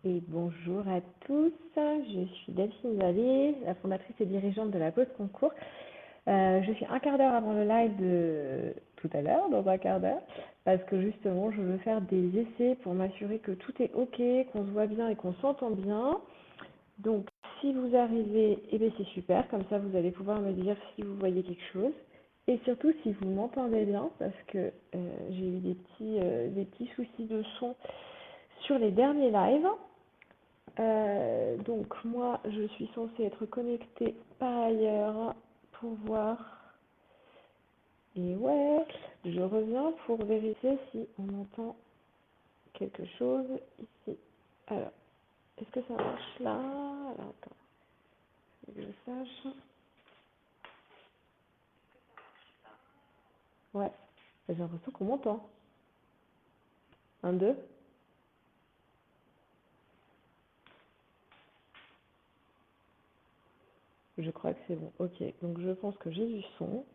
Et bonjour à tous, je suis Delphine Vallée, la fondatrice et dirigeante de la pause concours. Je suis un quart d'heure avant le live de tout à l'heure, dans un quart d'heure, parce que justement je veux faire des essais pour m'assurer que tout est ok, qu'on se voit bien et qu'on s'entend bien. Donc si vous arrivez, eh bien c'est super, comme ça vous allez pouvoir me dire si vous voyez quelque chose. Et surtout si vous m'entendez bien, parce que j'ai eu des petits soucis de son sur les derniers lives. Donc moi, je suis censée être connectée par ailleurs pour voir. Et ouais, je reviens pour vérifier si on entend quelque chose ici. Alors, est-ce que ça marche là? Alors, attends, que je sache. Ouais, j'ai l'impression qu'on m'entend. 1, 2. Je crois que c'est bon. Ok, donc je pense que j'ai du son.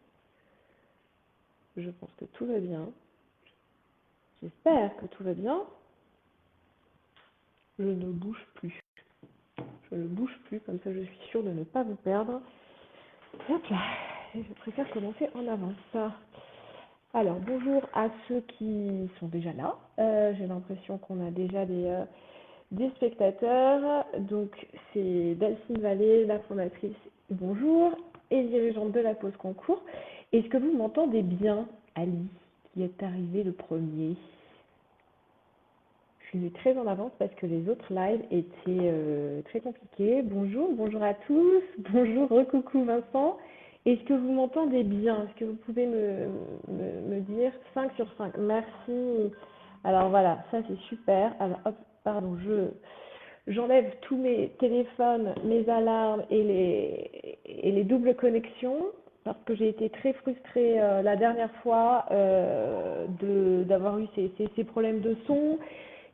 Je pense que tout va bien. J'espère que tout va bien. Je ne bouge plus. Je ne bouge plus, comme ça je suis sûre de ne pas vous perdre. Hop là, je préfère commencer en avance. Alors, bonjour à ceux qui sont déjà là. J'ai l'impression qu'on a déjà des spectateurs. Donc, c'est Delphine Vallée, la fondatrice, bonjour, et dirigeante de la pause concours. Est-ce que vous m'entendez bien, Ali, qui est arrivé le premier? Je suis très en avance parce que les autres lives étaient très compliqués. Bonjour, bonjour à tous. Bonjour, recoucou Vincent. Est-ce que vous m'entendez bien? Est-ce que vous pouvez me dire 5 sur 5? Merci. Alors voilà, ça c'est super. Alors hop, pardon, j'enlève tous mes téléphones, mes alarmes et les doubles connexions parce que j'ai été très frustrée la dernière fois d'avoir eu ces problèmes de son.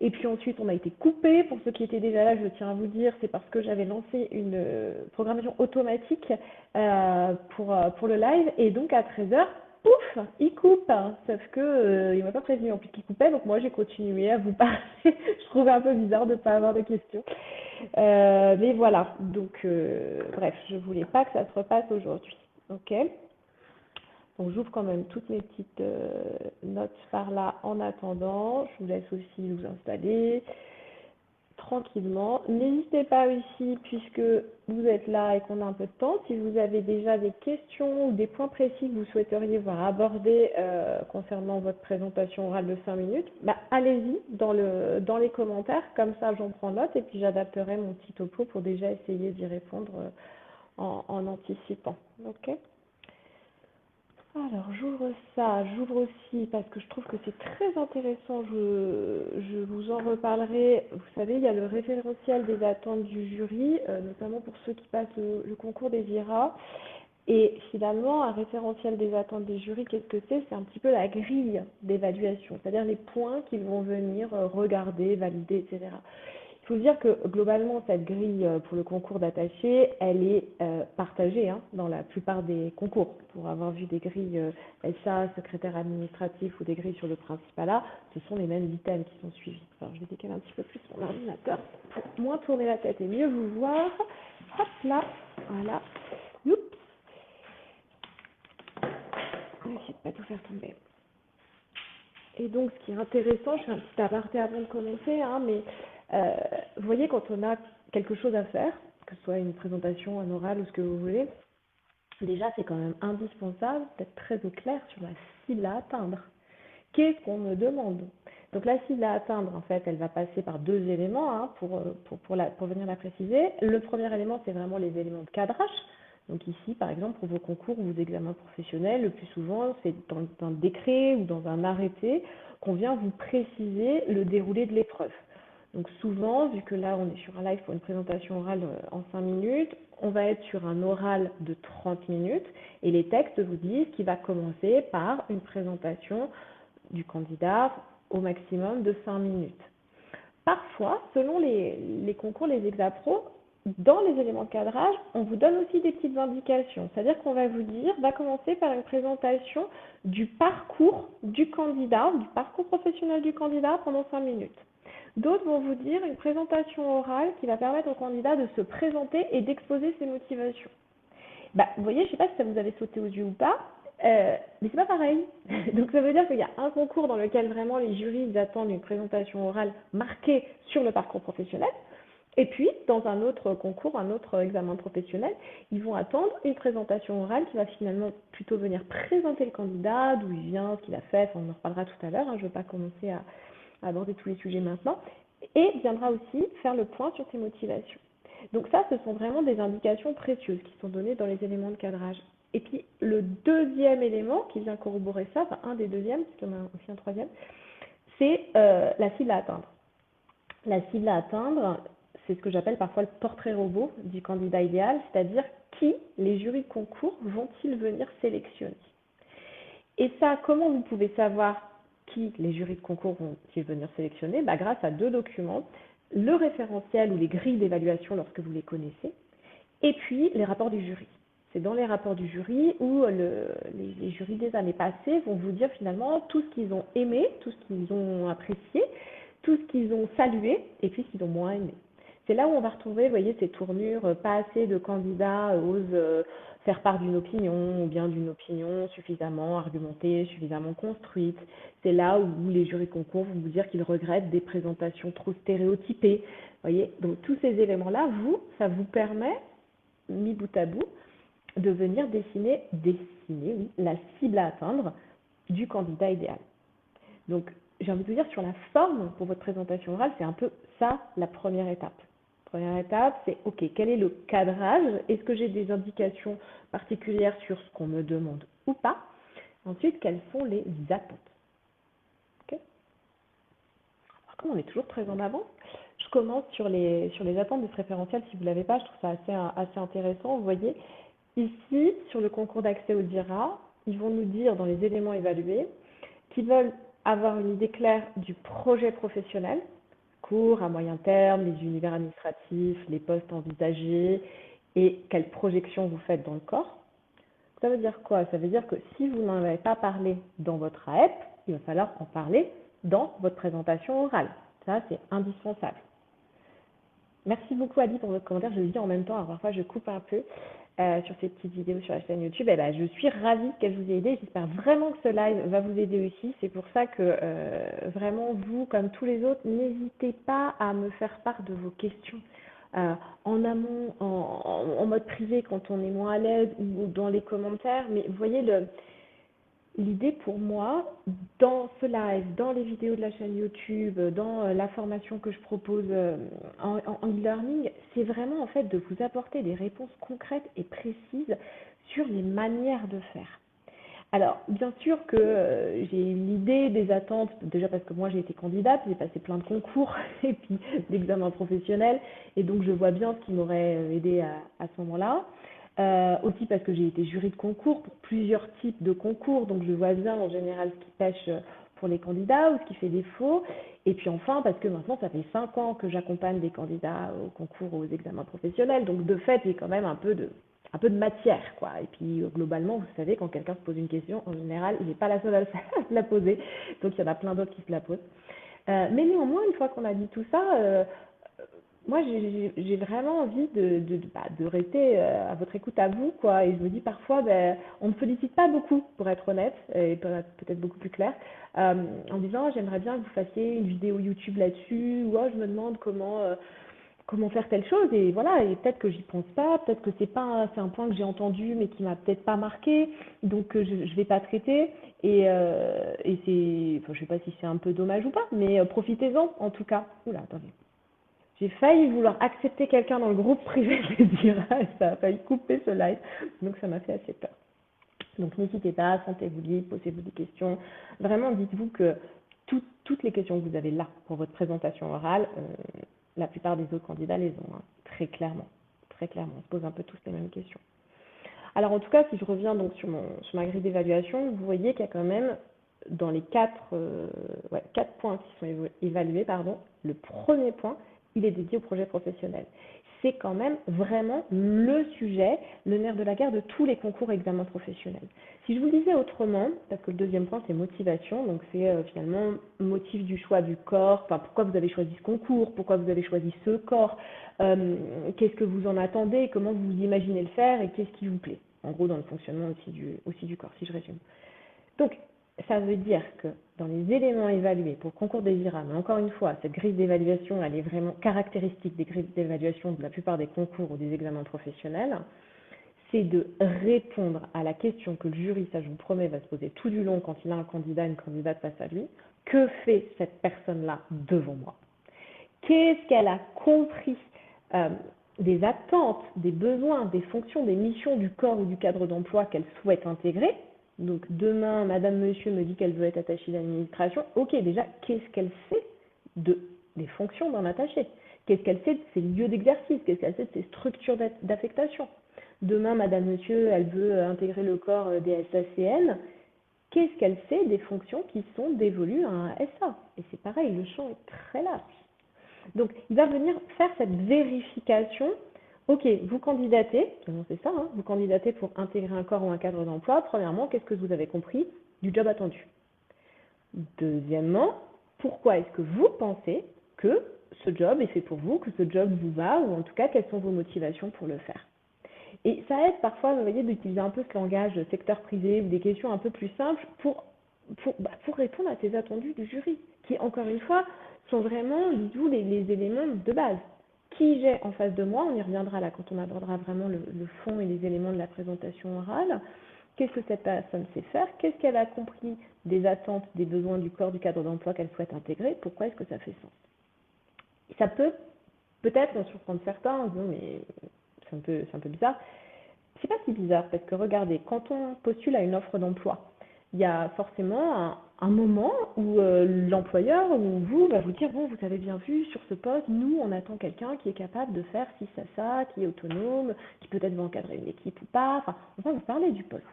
Et puis ensuite, on a été coupé. Pour ceux qui étaient déjà là, je tiens à vous dire, c'est parce que j'avais lancé une programmation automatique pour le live. Et donc à 13h, pouf, il coupe. Sauf que il m'a pas prévenu en plus qu'il coupait. Donc moi, j'ai continué à vous parler. Je trouvais un peu bizarre de ne pas avoir de questions. Mais voilà. Donc bref, je voulais pas que ça se repasse aujourd'hui. Ok. Donc j'ouvre quand même toutes mes petites notes par là en attendant. Je vous laisse aussi vous installer tranquillement. N'hésitez pas aussi, puisque vous êtes là et qu'on a un peu de temps, si vous avez déjà des questions ou des points précis que vous souhaiteriez voir abordés concernant votre présentation orale de 5 minutes, bah, allez-y dans les commentaires, comme ça j'en prends note et puis j'adapterai mon petit topo pour déjà essayer d'y répondre en anticipant. Ok ? Alors, j'ouvre aussi parce que je trouve que c'est très intéressant, je vous en reparlerai. Vous savez, il y a le référentiel des attentes du jury, notamment pour ceux qui passent le concours des IRA. Et finalement, un référentiel des attentes des jurys, qu'est-ce que c'est? C'est un petit peu la grille d'évaluation, c'est-à-dire les points qu'ils vont venir regarder, valider, etc. Il faut dire que globalement, cette grille pour le concours d'attaché, elle est partagée dans la plupart des concours. Pour avoir vu des grilles SA, secrétaire administratif ou des grilles sur le principalat, ce sont les mêmes items qui sont suivis. Alors, je vais décaler un petit peu plus mon ordinateur pour moins tourner la tête et mieux vous voir. Hop là, voilà. Youps. Je vais essayer de ne pas tout faire tomber. Et donc, ce qui est intéressant, je fais un petit aparté avant de commencer, mais vous voyez, quand on a quelque chose à faire, que ce soit une présentation, un oral ou ce que vous voulez, déjà, c'est quand même indispensable d'être très au clair sur la cible à atteindre. Qu'est-ce qu'on me demande? Donc, la cible à atteindre, en fait, elle va passer par deux éléments pour venir la préciser. Le premier élément, c'est vraiment les éléments de cadrage. Donc ici, par exemple, pour vos concours ou vos examens professionnels, le plus souvent, c'est dans un décret ou dans un arrêté qu'on vient vous préciser le déroulé de l'épreuve. Donc souvent, vu que là, on est sur un live pour une présentation orale en 5 minutes, on va être sur un oral de 30 minutes et les textes vous disent qu'il va commencer par une présentation du candidat au maximum de 5 minutes. Parfois, selon les concours, les exapros, dans les éléments de cadrage, on vous donne aussi des petites indications. C'est-à-dire qu'on va vous dire, va commencer par une présentation du parcours du candidat, du parcours professionnel du candidat pendant 5 minutes. D'autres vont vous dire une présentation orale qui va permettre au candidat de se présenter et d'exposer ses motivations. Bah, vous voyez, je ne sais pas si ça vous avait sauté aux yeux ou pas, mais c'est pas pareil. Donc ça veut dire qu'il y a un concours dans lequel vraiment les jurys attendent une présentation orale marquée sur le parcours professionnel. Et puis, dans un autre concours, un autre examen professionnel, ils vont attendre une présentation orale qui va finalement plutôt venir présenter le candidat, d'où il vient, ce qu'il a fait, enfin, on en reparlera tout à l'heure, je ne vais pas commencer à aborder tous les sujets maintenant, et viendra aussi faire le point sur ses motivations. Donc ça, ce sont vraiment des indications précieuses qui sont données dans les éléments de cadrage. Et puis le deuxième élément qui vient corroborer ça, enfin un des deuxièmes, parce qu'il y en a aussi un troisième, c'est la cible à atteindre. La cible à atteindre, c'est ce que j'appelle parfois le portrait robot du candidat idéal, c'est-à-dire qui les jurys de concours vont-ils venir sélectionner. Et ça, comment vous pouvez savoir qui les jurys de concours vont-ils venir sélectionner? Grâce à deux documents, le référentiel ou les grilles d'évaluation lorsque vous les connaissez, et puis les rapports du jury. C'est dans les rapports du jury où les jurys des années passées vont vous dire finalement tout ce qu'ils ont aimé, tout ce qu'ils ont apprécié, tout ce qu'ils ont salué et puis ce qu'ils ont moins aimé. C'est là où on va retrouver, vous voyez, ces tournures, pas assez de candidats osent faire part d'une opinion ou bien d'une opinion suffisamment argumentée, suffisamment construite. C'est là où les jurys de concours vont vous dire qu'ils regrettent des présentations trop stéréotypées. Vous voyez, donc tous ces éléments-là, ça vous permet, mis bout à bout, de venir dessiner oui, la cible à atteindre du candidat idéal. Donc, j'ai envie de vous dire, sur la forme pour votre présentation orale, c'est un peu ça la première étape. Première étape, c'est OK, quel est le cadrage? Est-ce que j'ai des indications particulières sur ce qu'on me demande ou pas? Ensuite, quelles sont les attentes? Okay. Alors, comme on est toujours très en avance, je commence sur les attentes de ce référentiel. Si vous ne l'avez pas, je trouve ça assez intéressant. Vous voyez, ici, sur le concours d'accès au DIRA, ils vont nous dire dans les éléments évalués qu'ils veulent avoir une idée claire du projet professionnel, court, à moyen terme, les univers administratifs, les postes envisagés et quelles projections vous faites dans le corps. Ça veut dire quoi? Ça veut dire que si vous n'en avez pas parlé dans votre AEP, il va falloir en parler dans votre présentation orale. Ça, c'est indispensable. Merci beaucoup Adi pour votre commentaire, je le dis en même temps, alors parfois je coupe un peu sur ces petites vidéos sur la chaîne YouTube. Je suis ravie qu'elle vous ait aidé, j'espère vraiment que ce live va vous aider aussi. C'est pour ça que vraiment vous, comme tous les autres, n'hésitez pas à me faire part de vos questions en amont, en mode privé quand on est moins à l'aise ou dans les commentaires. Mais vous voyez, l'idée pour moi, dans ce live, dans les vidéos de la chaîne YouTube, dans la formation que je propose en e-learning, c'est vraiment en fait de vous apporter des réponses concrètes et précises sur les manières de faire. Alors, bien sûr que j'ai l'idée des attentes, déjà parce que moi j'ai été candidate, j'ai passé plein de concours et puis d'examens professionnels, et donc je vois bien ce qui m'aurait aidé à ce moment-là. Aussi parce que j'ai été jury de concours pour plusieurs types de concours, donc je vois bien en général ce qui pêche pour les candidats ou ce qui fait défaut. Et puis enfin, parce que maintenant, ça fait 5 ans que j'accompagne des candidats au concours, aux examens professionnels, donc de fait, j'ai quand même un peu de matière, quoi. Et puis globalement, vous savez, quand quelqu'un se pose une question, en général, il n'est pas la seule à se la poser, donc il y en a plein d'autres qui se la posent. Mais néanmoins, une fois qu'on a dit tout ça, moi, j'ai vraiment envie de rester à votre écoute à vous, quoi. Et je me dis parfois, on ne me félicite pas beaucoup, pour être honnête, et peut-être beaucoup plus clair, en disant, j'aimerais bien que vous fassiez une vidéo YouTube là-dessus, ou je me demande comment faire telle chose, et voilà, et peut-être que j'y pense pas, peut-être que c'est un point que j'ai entendu, mais qui m'a peut-être pas marqué, donc je vais pas traiter, et c'est, enfin, je sais pas si c'est un peu dommage ou pas, mais profitez-en, en tout cas. Oula, attendez. J'ai failli vouloir accepter quelqu'un dans le groupe privé de Dira et ça a failli couper ce live. Donc ça m'a fait assez peur. Donc n'hésitez pas, sentez-vous libre, posez-vous des questions. Vraiment, dites-vous que toutes les questions que vous avez là pour votre présentation orale, la plupart des autres candidats les ont, hein, très clairement. Très clairement, on se pose un peu tous les mêmes questions. Alors en tout cas, si je reviens donc sur ma grille d'évaluation, vous voyez qu'il y a quand même dans les quatre points qui sont évalués, le premier point, il est dédié au projet professionnel. C'est quand même vraiment le sujet, le nerf de la guerre de tous les concours et examens professionnels. Si je vous le disais autrement, parce que le deuxième point c'est motivation, donc c'est finalement motif du choix du corps, enfin pourquoi vous avez choisi ce concours, pourquoi vous avez choisi ce corps, qu'est-ce que vous en attendez, comment vous imaginez le faire et qu'est-ce qui vous plaît. En gros dans le fonctionnement aussi du corps, si je résume. Donc, ça veut dire que dans les éléments évalués pour le concours des IRA, mais encore une fois, cette grille d'évaluation, elle est vraiment caractéristique des grilles d'évaluation de la plupart des concours ou des examens professionnels, c'est de répondre à la question que le jury, ça je vous promets, va se poser tout du long quand il a un candidat, une candidate face à lui. Que fait cette personne-là devant moi? Qu'est-ce qu'elle a compris des attentes, des besoins, des fonctions, des missions du corps ou du cadre d'emploi qu'elle souhaite intégrer? Donc demain, madame, monsieur me dit qu'elle veut être attachée d'administration. Ok, déjà, qu'est-ce qu'elle sait des fonctions d'un attaché? Qu'est-ce qu'elle sait de ses lieux d'exercice? Qu'est-ce qu'elle sait de ses structures d'affectation? Demain, madame, monsieur, elle veut intégrer le corps des SACN. Qu'est-ce qu'elle sait des fonctions qui sont dévolues à un SA? Et c'est pareil, le champ est très large. Donc, il va venir faire cette vérification. Ok, vous candidatez, c'est ça, hein, vous candidatez pour intégrer un corps ou un cadre d'emploi. Premièrement, qu'est-ce que vous avez compris du job attendu? Deuxièmement, pourquoi est-ce que vous pensez que ce job est fait pour vous, que ce job vous va, ou en tout cas, quelles sont vos motivations pour le faire? Et ça aide parfois, vous voyez, d'utiliser un peu ce langage secteur privé ou des questions un peu plus simples pour répondre à ces attendus du jury, qui, encore une fois, sont vraiment tous les éléments de base. Qui j'ai en face de moi, on y reviendra là quand on abordera vraiment le fond et les éléments de la présentation orale. Qu'est-ce que cette personne sait faire? Qu'est-ce qu'elle a compris des attentes, des besoins du corps, du cadre d'emploi qu'elle souhaite intégrer? Pourquoi est-ce que ça fait sens? Ça peut peut-être en surprendre certains en disant mais c'est un peu bizarre. C'est pas si bizarre parce que regardez, quand on postule à une offre d'emploi, il y a forcément un moment où l'employeur ou vous va vous dire bon, vous avez bien vu sur ce poste, nous on attend quelqu'un qui est capable de faire ci, ça, qui est autonome, qui peut-être va encadrer une équipe ou pas. Enfin, on va vous parler du poste.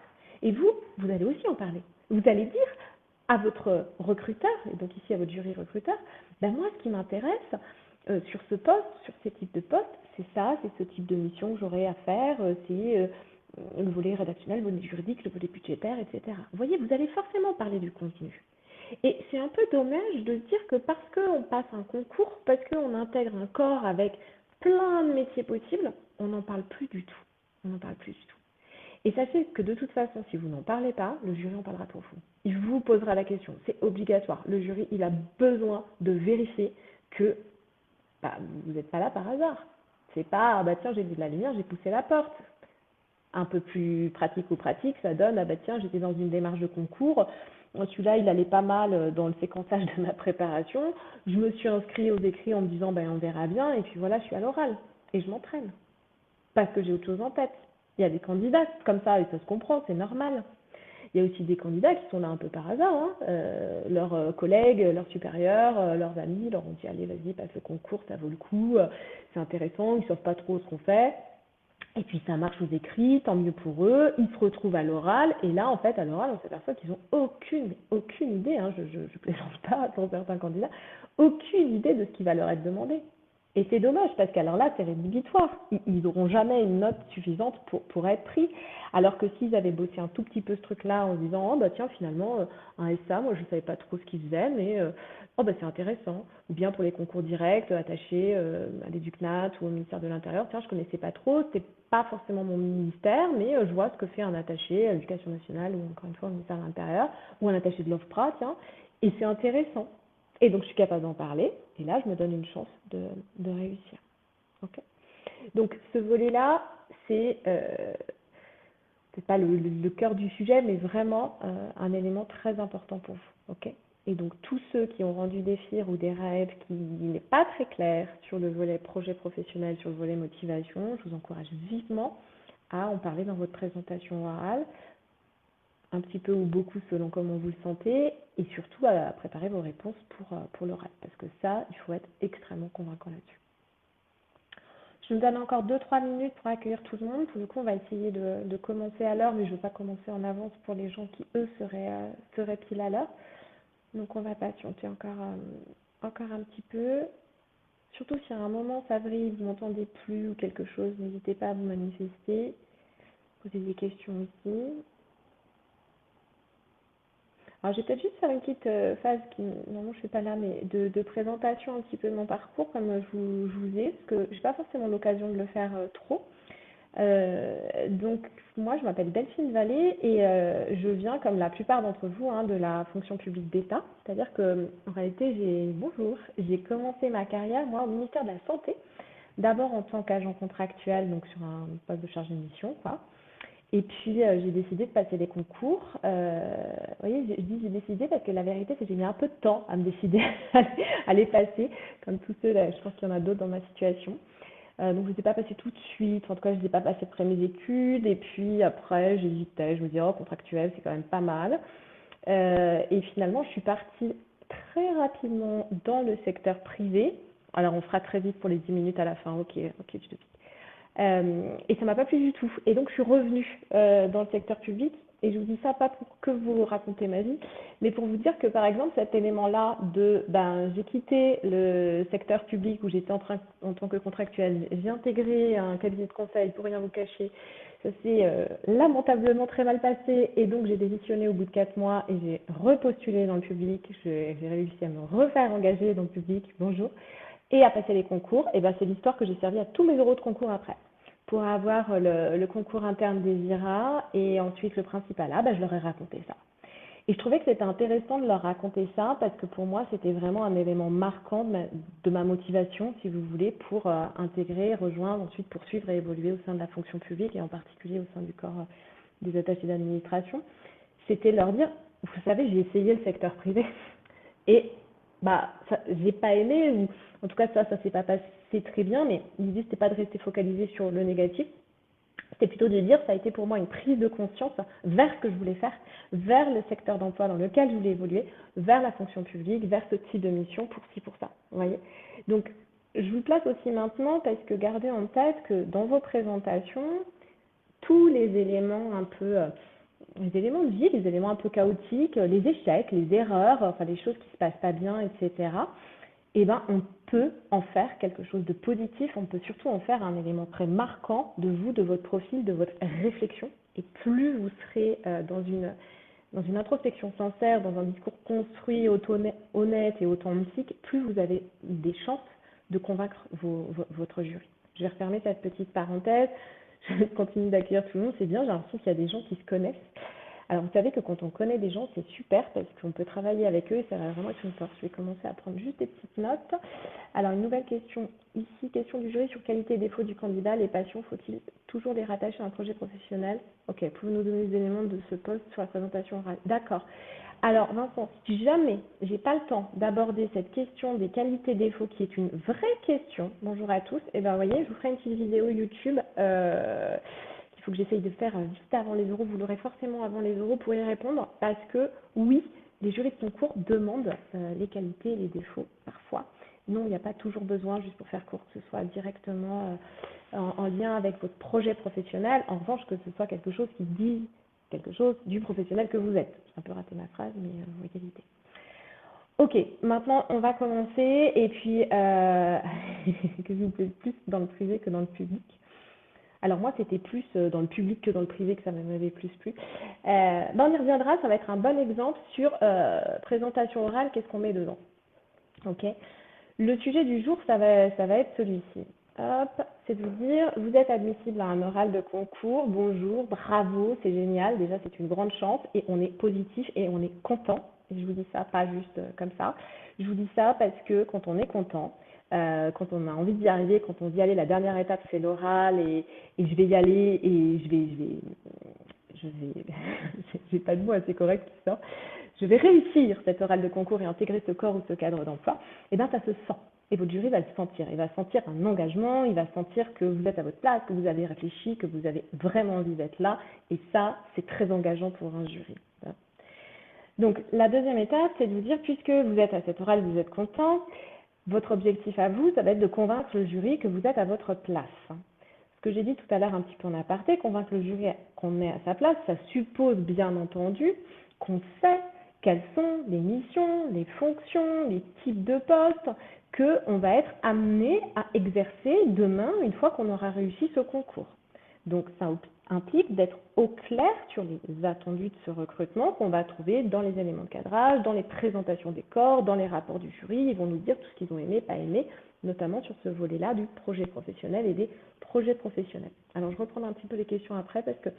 Et vous allez aussi en parler. Vous allez dire à votre recruteur, et donc ici à votre jury recruteur, ben moi ce qui m'intéresse sur ce poste, sur ces types de postes, c'est ça, c'est ce type de mission que j'aurai à faire, c'est le volet rédactionnel, le volet juridique, le volet budgétaire, etc. Vous voyez, vous allez forcément parler du contenu. Et c'est un peu dommage de dire que parce qu'on passe un concours, parce qu'on intègre un corps avec plein de métiers possibles, on n'en parle plus du tout. On n'en parle plus du tout. Et sachez que de toute façon, si vous n'en parlez pas, le jury en parlera pour vous. Il vous posera la question, c'est obligatoire. Le jury, il a besoin de vérifier que bah, vous n'êtes pas là par hasard. C'est pas, ah bah tiens, j'ai vu de la lumière, j'ai poussé la porte. Un peu plus pratique ou pratique, ça donne, ah bah tiens, j'étais dans une démarche de concours, celui-là, il allait pas mal dans le séquençage de ma préparation, je me suis inscrite aux écrits en me disant, ben on verra bien, et puis voilà, je suis à l'oral, et je m'entraîne, parce que j'ai autre chose en tête. Il y a des candidats comme ça, et ça se comprend, c'est normal. Il y a aussi des candidats qui sont là un peu par hasard, hein. Leurs collègues, leurs supérieurs, leurs amis leur ont dit allez vas-y passe le concours, ça vaut le coup, c'est intéressant, ils ne savent pas trop ce qu'on fait. Et puis ça marche aux écrits, tant mieux pour eux, ils se retrouvent à l'oral, et là en fait à l'oral on s'aperçoit qu'ils n'ont aucune idée, hein, je plaisante pas pour certains candidats, aucune idée de ce qui va leur être demandé. Et c'est dommage parce qu'alors là c'est rédhibitoire, ils n'auront jamais une note suffisante pour être pris, alors que s'ils avaient bossé un tout petit peu ce truc-là en se disant oh bah tiens finalement un SA, moi je ne savais pas trop ce qu'ils faisaient, mais oh bah c'est intéressant, ou bien pour les concours directs attachés à l'Éducnat ou au ministère de l'Intérieur, tiens je connaissais pas trop, c'est pas forcément mon ministère, mais je vois ce que fait un attaché à l'Éducation nationale ou encore une fois au ministère de l'Intérieur, ou un attaché de l'OFPRA, tiens, et c'est intéressant. Et donc je suis capable d'en parler, et là je me donne une chance de réussir. Okay, donc ce volet-là, c'est pas le cœur du sujet, mais vraiment un élément très important pour vous. Okay, et donc tous ceux qui ont rendu des FIR ou des RAEB qui n'est pas très clair sur le volet projet professionnel, sur le volet motivation, je vous encourage vivement à en parler dans votre présentation orale, un petit peu ou beaucoup selon comment vous le sentez, et surtout à préparer vos réponses pour l'oral, parce que ça, il faut être extrêmement convaincant là-dessus. Je me donne encore 2-3 minutes pour accueillir tout le monde. Pour le coup, on va essayer de commencer à l'heure, mais je ne veux pas commencer en avance pour les gens qui, eux, seraient pile à l'heure. Donc, on va patienter encore un petit peu. Surtout si à un moment, Fabrice, vous m'entendez plus ou quelque chose, n'hésitez pas à vous manifester, poser des questions aussi. Alors, je vais peut-être juste faire une petite phase qui, normalement, je ne fais pas là, mais de présentation un petit peu de mon parcours, comme je vous ai, parce que je n'ai pas forcément l'occasion de le faire trop. Donc, moi, je m'appelle Delphine Vallée et je viens, comme la plupart d'entre vous, hein, de la fonction publique d'État. C'est-à-dire que, en réalité, j'ai commencé ma carrière, moi, au ministère de la Santé, d'abord en tant qu'agent contractuel, donc sur un poste de chargé de mission, quoi. Et puis, j'ai décidé de passer des concours. Vous voyez, je dis j'ai décidé parce que la vérité, c'est que j'ai mis un peu de temps à me décider à les passer, comme tous ceux, là, je pense qu'il y en a d'autres dans ma situation. Donc, je ne les ai pas passés tout de suite. En tout cas, je ne les ai pas passés après mes études. Et puis, après, j'hésitais. Je me disais, oh, contractuel, c'est quand même pas mal. Et finalement, je suis partie très rapidement dans le secteur privé. Alors, on fera très vite pour les 10 minutes à la fin. Ok, ok, je te pique. Et ça m'a pas plu du tout. Et donc, je suis revenue dans le secteur public. Et je vous dis ça pas pour que vous racontez ma vie, mais pour vous dire que, par exemple, cet élément-là j'ai quitté le secteur public où j'étais en tant que contractuelle, j'ai intégré un cabinet de conseil, pour rien vous cacher. Ça s'est lamentablement très mal passé et donc j'ai démissionné au bout de 4 mois et j'ai repostulé dans le public. J'ai réussi à me refaire engager dans le public, bonjour, et à passer les concours. Et ben, c'est l'histoire que j'ai servi à tous mes euros de concours après. Pour avoir le concours interne des IRA et ensuite le principal A, ben, je leur ai raconté ça. Et je trouvais que c'était intéressant de leur raconter ça parce que pour moi, c'était vraiment un élément marquant de ma motivation, si vous voulez, pour intégrer, rejoindre, ensuite poursuivre et évoluer au sein de la fonction publique et en particulier au sein du corps des attachés d'administration. C'était leur dire, vous savez, j'ai essayé le secteur privé et bah, j'ai pas aimé, ou en tout cas ça s'est pas passé très bien, mais l'idée c'était pas de rester focalisé sur le négatif, c'était plutôt de dire ça a été pour moi une prise de conscience vers ce que je voulais faire, vers le secteur d'emploi dans lequel je voulais évoluer, vers la fonction publique, vers ce type de mission, pour ci, pour ça. Vous voyez. Donc, je vous place aussi maintenant parce que gardez en tête que dans vos présentations, tous les éléments un peu, les éléments de vie, les éléments un peu chaotiques, les échecs, les erreurs, enfin les choses qui se passent pas bien, etc., eh ben, on peut en faire quelque chose de positif, on peut surtout en faire un élément très marquant de vous, de votre profil, de votre réflexion. Et plus vous serez dans une introspection sincère, dans un discours construit, honnête et authentique, plus vous avez des chances de convaincre votre jury. Je vais refermer cette petite parenthèse. Je continue d'accueillir tout le monde, c'est bien, j'ai l'impression qu'il y a des gens qui se connaissent. Alors, vous savez que quand on connaît des gens, c'est super parce qu'on peut travailler avec eux et ça va vraiment être une force. Je vais commencer à prendre juste des petites notes. Alors, une nouvelle question ici. Question du jury sur qualité et défaut du candidat. Les passions, faut-il toujours les rattacher à un projet professionnel? Ok, pouvez-vous nous donner des éléments de ce poste sur la présentation orale? D'accord. Alors, Vincent, si jamais j'ai pas le temps d'aborder cette question des qualités défauts, qui est une vraie question, bonjour à tous, et ben, vous voyez, je vous ferai une petite vidéo YouTube. Il faut que j'essaye de faire juste avant les euros. Vous l'aurez forcément avant les euros pour y répondre parce que oui, les jurys de concours demandent les qualités et les défauts parfois. Non, il n'y a pas toujours besoin, juste pour faire court, que ce soit directement en lien avec votre projet professionnel. En revanche, que ce soit quelque chose qui dit quelque chose du professionnel que vous êtes. J'ai un peu raté ma phrase, mais vous voyez l'idée. Ok, maintenant on va commencer et puis que je vous plaise plus dans le privé que dans le public. Alors moi, c'était plus dans le public que dans le privé que ça m'avait plus plu. On y reviendra, ça va être un bon exemple sur présentation orale, qu'est-ce qu'on met dedans. Ok. Le sujet du jour, ça va être celui-ci. Hop, c'est de vous dire, vous êtes admissible à un oral de concours, bonjour, bravo, c'est génial, déjà c'est une grande chance et on est positif et on est content. Et je vous dis ça pas juste comme ça, je vous dis ça parce que quand on est content, quand on a envie d'y arriver, quand on dit allez, la dernière étape c'est l'oral et je vais y aller et je vais, j'ai pas de mot assez correct qui sort, je vais réussir cet oral de concours et intégrer ce corps ou ce cadre d'emploi, et bien ça se sent. Et votre jury va le sentir. Il va sentir un engagement, il va sentir que vous êtes à votre place, que vous avez réfléchi, que vous avez vraiment envie d'être là. Et ça, c'est très engageant pour un jury. Donc, la deuxième étape, c'est de vous dire, puisque vous êtes à cet oral, vous êtes content, votre objectif à vous, ça va être de convaincre le jury que vous êtes à votre place. Ce que j'ai dit tout à l'heure un petit peu en aparté, convaincre le jury qu'on est à sa place, ça suppose bien entendu qu'on sait quelles sont les missions, les fonctions, les types de postes, qu'on va être amené à exercer demain une fois qu'on aura réussi ce concours. Donc ça implique d'être au clair sur les attendus de ce recrutement qu'on va trouver dans les éléments de cadrage, dans les présentations des corps, dans les rapports du jury. Ils vont nous dire tout ce qu'ils ont aimé, pas aimé, notamment sur ce volet-là du projet professionnel et des projets professionnels. Alors je reprends un petit peu les questions après parce que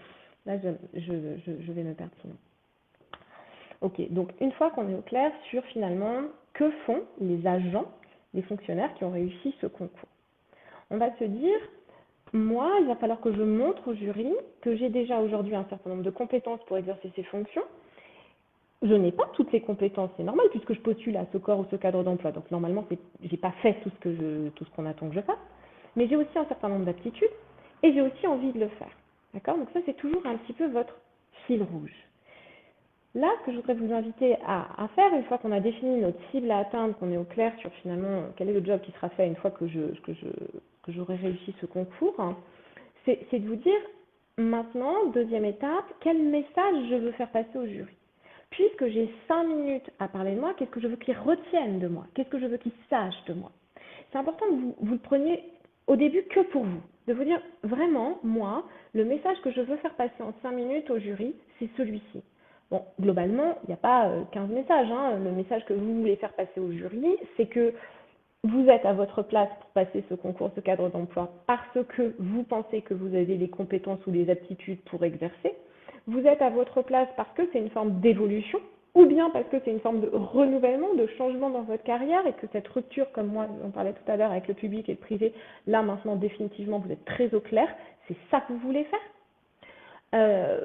là je vais me perdre sinon. Ok, donc une fois qu'on est au clair sur finalement que font les agents, les fonctionnaires qui ont réussi ce concours, on va se dire, moi, il va falloir que je montre au jury que j'ai déjà aujourd'hui un certain nombre de compétences pour exercer ces fonctions. Je n'ai pas toutes les compétences, c'est normal puisque je postule à ce corps ou ce cadre d'emploi. Donc normalement, j'ai pas fait tout ce qu'on attend que je fasse, mais j'ai aussi un certain nombre d'aptitudes et j'ai aussi envie de le faire. D'accord? Donc ça, c'est toujours un petit peu votre fil rouge. Là, ce que je voudrais vous inviter à faire, une fois qu'on a défini notre cible à atteindre, qu'on est au clair sur finalement quel est le job qui sera fait une fois que j'aurai réussi ce concours, hein, c'est de vous dire maintenant, deuxième étape, quel message je veux faire passer au jury. Puisque j'ai 5 minutes à parler de moi, qu'est-ce que je veux qu'ils retiennent de moi? Qu'est-ce que je veux qu'ils sachent de moi? C'est important que vous le preniez au début que pour vous. De vous dire, vraiment, moi, le message que je veux faire passer en 5 minutes au jury, c'est celui-ci. Bon, globalement, il n'y a pas 15 messages. Hein. Le message que vous voulez faire passer au jury, c'est que vous êtes à votre place pour passer ce concours, ce cadre d'emploi, parce que vous pensez que vous avez les compétences ou les aptitudes pour exercer. Vous êtes à votre place parce que c'est une forme d'évolution, ou bien parce que c'est une forme de renouvellement, de changement dans votre carrière, et que cette rupture, comme moi j'en parlais tout à l'heure avec le public et le privé, là maintenant définitivement vous êtes très au clair, c'est ça que vous voulez faire.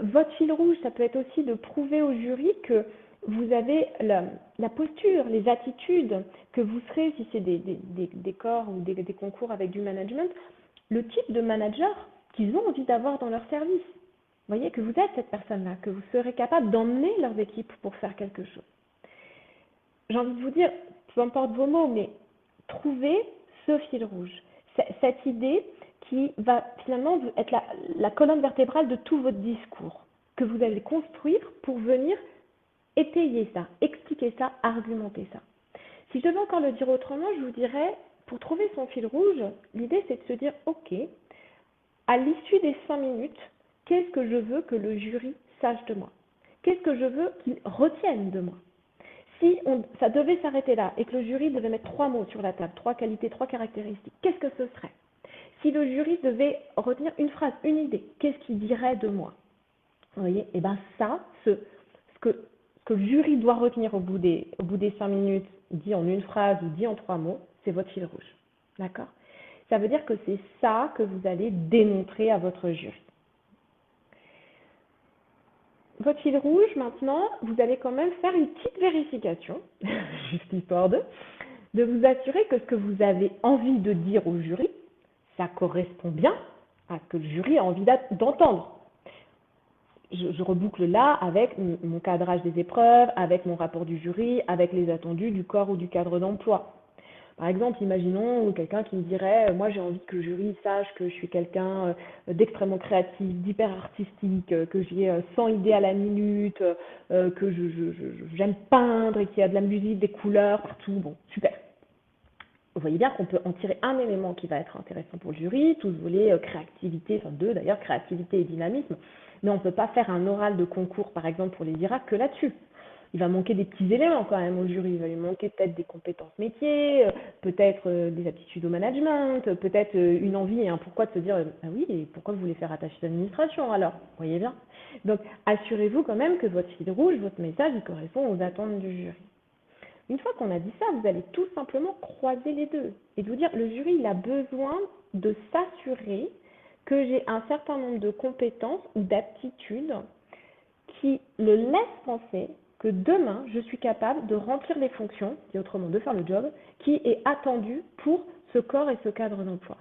Votre fil rouge, ça peut être aussi de prouver au jury que vous avez la posture, les attitudes, que vous serez, si c'est des corps ou des concours avec du management, le type de manager qu'ils ont envie d'avoir dans leur service. Vous voyez que vous êtes cette personne-là, que vous serez capable d'emmener leurs équipes pour faire quelque chose. J'ai envie de vous dire, peu importe vos mots, mais trouvez ce fil rouge, cette idée qui va finalement être la colonne vertébrale de tout votre discours, que vous allez construire pour venir étayer ça, expliquer ça, argumenter ça. Si je devais encore le dire autrement, je vous dirais, pour trouver son fil rouge, l'idée c'est de se dire, ok, à l'issue des 5 minutes, qu'est-ce que je veux que le jury sache de moi? Qu'est-ce que je veux qu'il retienne de moi? Si ça devait s'arrêter là et que le jury devait mettre 3 mots sur la table, 3 qualités, 3 caractéristiques, qu'est-ce que ce serait? Si le jury devait retenir une phrase, une idée, qu'est-ce qu'il dirait de moi? Vous voyez? Et bien ça, ce que le jury doit retenir au bout des 5 minutes, dit en une phrase ou dit en 3 mots, c'est votre fil rouge. D'accord? Ça veut dire que c'est ça que vous allez démontrer à votre jury. Votre fil rouge, maintenant, vous allez quand même faire une petite vérification, juste histoire de vous assurer que ce que vous avez envie de dire au jury, ça correspond bien à ce que le jury a envie d'entendre. Je reboucle là avec mon cadrage des épreuves, avec mon rapport du jury, avec les attendus du corps ou du cadre d'emploi. Par exemple, imaginons quelqu'un qui me dirait, moi j'ai envie que le jury sache que je suis quelqu'un d'extrêmement créatif, d'hyper artistique, que j'ai 100 idées à la minute, que j'aime peindre et qu'il y a de la musique, des couleurs partout. Bon, super. Vous voyez bien qu'on peut en tirer un élément qui va être intéressant pour le jury, tout ce volet créativité, enfin deux d'ailleurs, créativité et dynamisme, mais on ne peut pas faire un oral de concours, par exemple, pour les IRAC que là-dessus. Il va manquer des petits éléments quand même au jury, il va lui manquer peut-être des compétences métiers, peut-être des aptitudes au management, peut-être une envie et un pourquoi de se dire ah oui, et pourquoi vous voulez faire attaché d'administration alors? Vous voyez bien. Donc assurez-vous quand même que votre fil rouge, votre message, il correspond aux attentes du jury. Une fois qu'on a dit ça, vous allez tout simplement croiser les deux et de vous dire le jury il a besoin de s'assurer que j'ai un certain nombre de compétences ou d'aptitudes qui le laissent penser que demain, je suis capable de remplir les fonctions, et autrement de faire le job, qui est attendu pour ce corps et ce cadre d'emploi.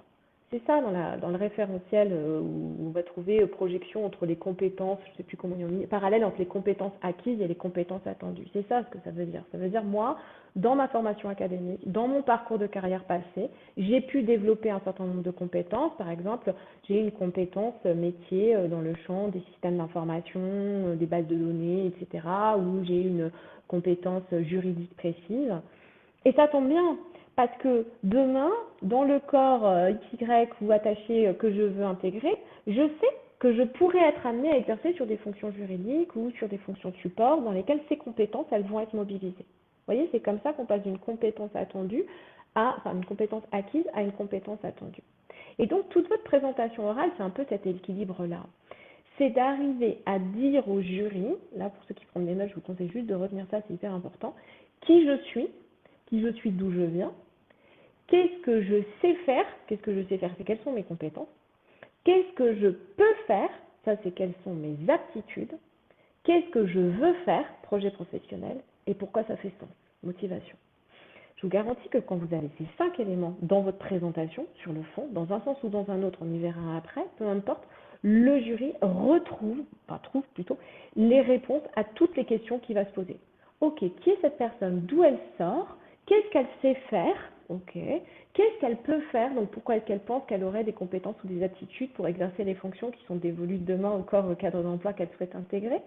C'est ça dans le référentiel où on va trouver projection entre les compétences, je ne sais plus comment on dit, parallèle entre les compétences acquises et les compétences attendues. C'est ça ce que ça veut dire. Ça veut dire moi, dans ma formation académique, dans mon parcours de carrière passé, j'ai pu développer un certain nombre de compétences. Par exemple, j'ai une compétence métier dans le champ des systèmes d'information, des bases de données, etc., où j'ai une compétence juridique précise. Et ça tombe bien, Parce que demain, dans le corps XY ou attaché que je veux intégrer, je sais que je pourrais être amenée à exercer sur des fonctions juridiques ou sur des fonctions de support dans lesquelles ces compétences, elles vont être mobilisées. Vous voyez, c'est comme ça qu'on passe d'une compétence attendue enfin, une compétence acquise à une compétence attendue. Et donc, toute votre présentation orale, c'est un peu cet équilibre-là. C'est d'arriver à dire au jury, là, pour ceux qui prennent des notes, je vous conseille juste de retenir ça, c'est hyper important, qui je suis d'où je viens, qu'est-ce que je sais faire, c'est quelles sont mes compétences, qu'est-ce que je peux faire, ça c'est quelles sont mes aptitudes, qu'est-ce que je veux faire, projet professionnel, et pourquoi ça fait sens, motivation. Je vous garantis que quand vous avez ces 5 éléments dans votre présentation, sur le fond, dans un sens ou dans un autre, on y verra après, peu importe, le jury trouve plutôt, les réponses à toutes les questions qu'il va se poser. Ok, qui est cette personne? D'où elle sort? Qu'est-ce qu'elle sait faire? Ok. Qu'est-ce qu'elle peut faire? Donc pourquoi est-ce qu'elle pense qu'elle aurait des compétences ou des aptitudes pour exercer les fonctions qui sont dévolues demain au corps, au cadre d'emploi qu'elle souhaite intégrer?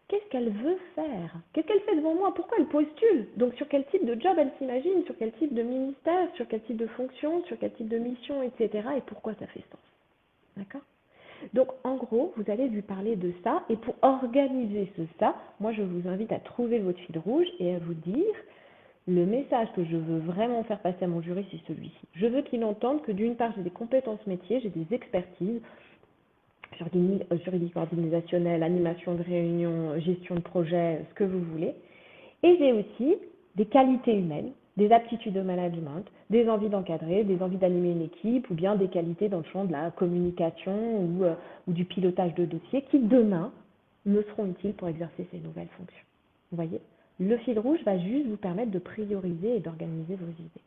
Qu'est-ce qu'elle veut faire? Qu'est-ce qu'elle fait devant moi? Pourquoi elle postule? Donc sur quel type de job elle s'imagine? Sur quel type de ministère? Sur quel type de fonction? Sur quel type de mission, etc. Et pourquoi ça fait sens? D'accord? Donc en gros, vous allez lui parler de ça. Et pour organiser ça, moi je vous invite à trouver votre fil rouge et à vous dire, le message que je veux vraiment faire passer à mon jury, c'est celui-ci. Je veux qu'il entende que d'une part, j'ai des compétences métiers, j'ai des expertises, juridique organisationnelle, animation de réunion, gestion de projet, ce que vous voulez. Et j'ai aussi des qualités humaines, des aptitudes de management, des envies d'encadrer, des envies d'animer une équipe, ou bien des qualités dans le champ de la communication ou du pilotage de dossiers qui, demain, me seront utiles pour exercer ces nouvelles fonctions. Vous voyez, le fil rouge va juste vous permettre de prioriser et d'organiser vos idées.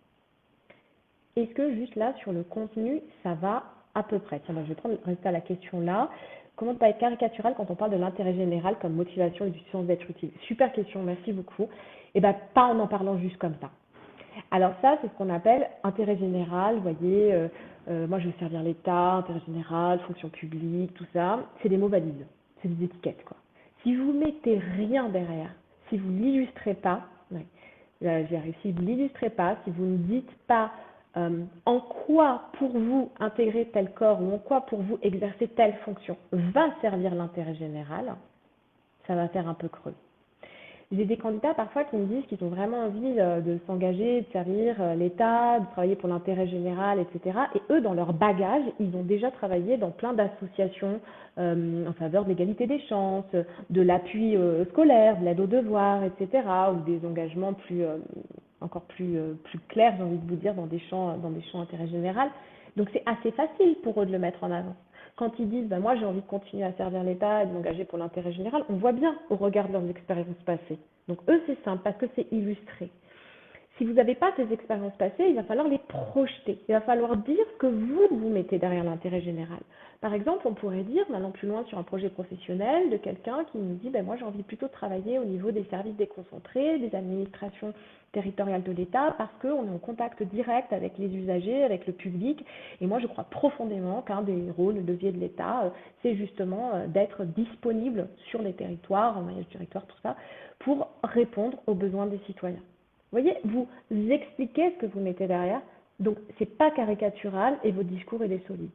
Est-ce que juste là, sur le contenu, ça va à peu près? Tiens, je vais rester à la question là. Comment ne pas être caricatural quand on parle de l'intérêt général comme motivation et du sens d'être utile? Super question, merci beaucoup. Et bien, pas en parlant juste comme ça. Alors ça, c'est ce qu'on appelle intérêt général. Vous voyez, moi je veux servir l'État, intérêt général, fonction publique, tout ça. C'est des mots valides, c'est des étiquettes, quoi. Si vous mettez rien derrière, si vous ne l'illustrez pas, ouais, j'ai réussi, si vous ne l'illustrez pas, si vous ne dites pas en quoi pour vous intégrer tel corps ou en quoi pour vous exercer telle fonction va servir l'intérêt général, ça va faire un peu creux. J'ai des candidats parfois qui me disent qu'ils ont vraiment envie de s'engager, de servir l'État, de travailler pour l'intérêt général, etc. Et eux, dans leur bagage, ils ont déjà travaillé dans plein d'associations en faveur de l'égalité des chances, de l'appui scolaire, de l'aide aux devoirs, etc. Ou des engagements encore plus clairs, j'ai envie de vous dire, dans des champs d'intérêt général. Donc c'est assez facile pour eux de le mettre en avant. Quand ils disent moi j'ai envie de continuer à servir l'État et de m'engager pour l'intérêt général, on voit bien au regard de leurs expériences passées. Donc eux c'est simple parce que c'est illustré. Si vous n'avez pas ces expériences passées, il va falloir les projeter. Il va falloir dire ce que vous mettez derrière l'intérêt général. Par exemple, on pourrait dire, maintenant plus loin sur un projet professionnel, de quelqu'un qui nous dit moi j'ai envie plutôt de travailler au niveau des services déconcentrés, des administrations territoriales de l'État, parce qu'on est en contact direct avec les usagers, avec le public. Et moi je crois profondément qu'un des rôles, le levier de l'État, c'est justement d'être disponible sur les territoires, en maillage territoire, tout ça, pour répondre aux besoins des citoyens. Vous voyez, vous expliquez ce que vous mettez derrière, donc c'est pas caricatural et votre discours il est solide.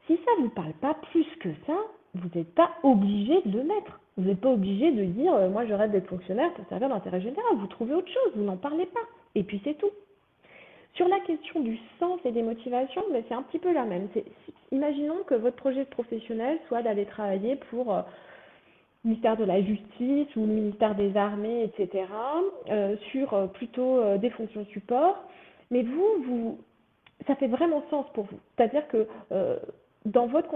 Si ça ne vous parle pas plus que ça, vous n'êtes pas obligé de le mettre. Vous n'êtes pas obligé de dire moi je rêve d'être fonctionnaire pour servir l'intérêt général. Vous trouvez autre chose, vous n'en parlez pas. Et puis c'est tout. Sur la question du sens et des motivations, mais c'est un petit peu la même. Imaginons que votre projet professionnel soit d'aller travailler pour le ministère de la Justice ou le ministère des Armées, etc., sur plutôt des fonctions support. Mais ça fait vraiment sens pour vous. C'est-à-dire que dans votre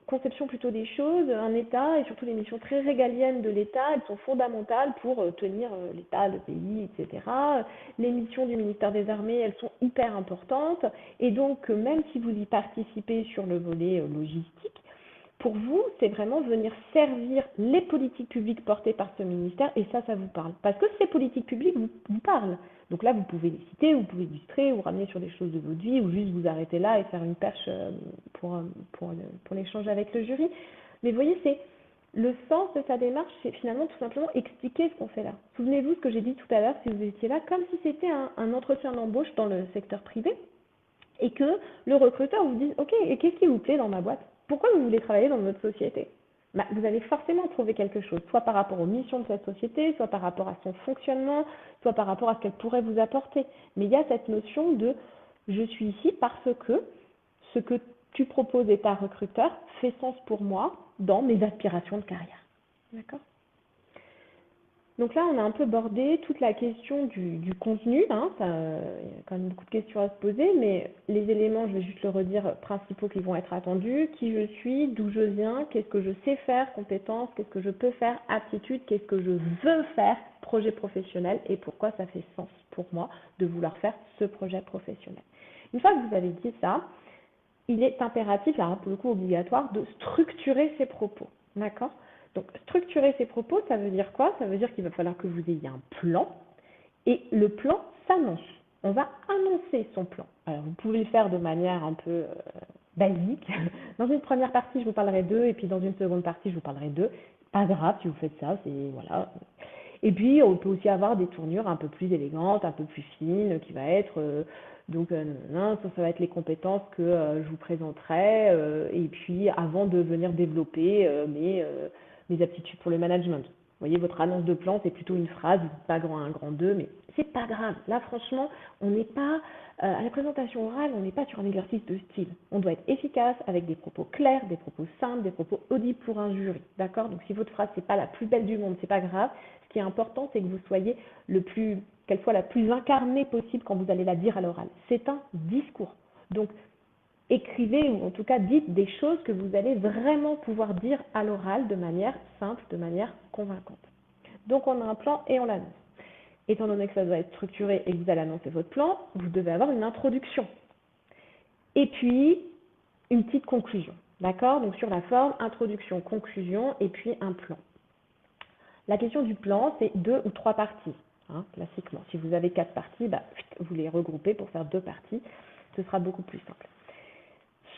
conception plutôt des choses, un État et surtout les missions très régaliennes de l'État, elles sont fondamentales pour tenir l'État, le pays, etc. Les missions du ministère des Armées, elles sont hyper importantes. Et donc, même si vous y participez sur le volet logistique, pour vous, c'est vraiment venir servir les politiques publiques portées par ce ministère, et ça vous parle. Parce que ces politiques publiques vous parlent. Donc là, vous pouvez les citer, vous pouvez illustrer, ou ramener sur des choses de votre vie, ou juste vous arrêter là et faire une perche pour l'échange avec le jury. Mais vous voyez, Le sens de sa démarche, c'est finalement tout simplement expliquer ce qu'on fait là. Souvenez-vous ce que j'ai dit tout à l'heure, si vous étiez là, comme si c'était un entretien d'embauche dans le secteur privé et que le recruteur vous dise, OK, et qu'est-ce qui vous plaît dans ma boîte? Pourquoi vous voulez travailler dans notre société? Bah, vous allez forcément trouver quelque chose, soit par rapport aux missions de cette société, soit par rapport à son fonctionnement, soit par rapport à ce qu'elle pourrait vous apporter. Mais il y a cette notion de je suis ici parce que ce que tu proposes et ta recruteur fait sens pour moi dans mes aspirations de carrière. D'accord? Donc là, on a un peu bordé toute la question du contenu. Hein, il y a quand même beaucoup de questions à se poser, mais les éléments, je vais juste le redire, principaux qui vont être attendus. Qui je suis, d'où je viens, qu'est-ce que je sais faire, compétences, qu'est-ce que je peux faire, aptitude, qu'est-ce que je veux faire, projet professionnel, et pourquoi ça fait sens pour moi de vouloir faire ce projet professionnel. Une fois que vous avez dit ça, il est impératif, là, pour le coup obligatoire, de structurer ses propos. D'accord? Donc, structurer ses propos, ça veut dire quoi? Ça veut dire qu'il va falloir que vous ayez un plan et le plan s'annonce. On va annoncer son plan. Alors, vous pouvez le faire de manière un peu basique. Dans une première partie, je vous parlerai d'eux et puis dans une seconde partie, je vous parlerai d'eux. Pas grave si vous faites ça, c'est voilà. Et puis, on peut aussi avoir des tournures un peu plus élégantes, un peu plus fines, qui va être ça va être les compétences que je vous présenterai, et puis avant de venir développer mes aptitudes pour le management. Vous voyez, votre annonce de plan, c'est plutôt une phrase, pas grand 1, grand 2, mais c'est pas grave. Là, franchement, on n'est pas, à la présentation orale, on n'est pas sur un exercice de style. On doit être efficace avec des propos clairs, des propos simples, des propos audibles pour un jury. D'accord? Donc, si votre phrase n'est pas la plus belle du monde, c'est pas grave. Ce qui est important, c'est que vous soyez qu'elle soit la plus incarnée possible quand vous allez la dire à l'oral. C'est un discours. Donc, écrivez ou en tout cas dites des choses que vous allez vraiment pouvoir dire à l'oral de manière simple, de manière convaincante. Donc, on a un plan et on l'annonce. Étant donné que ça doit être structuré et que vous allez annoncer votre plan, vous devez avoir une introduction. Et puis, une petite conclusion. D'accord? Donc, sur la forme, introduction, conclusion et puis un plan. La question du plan, c'est 2 ou 3 parties, hein, classiquement. Si vous avez 4 parties, vous les regroupez pour faire 2 parties. Ce sera beaucoup plus simple.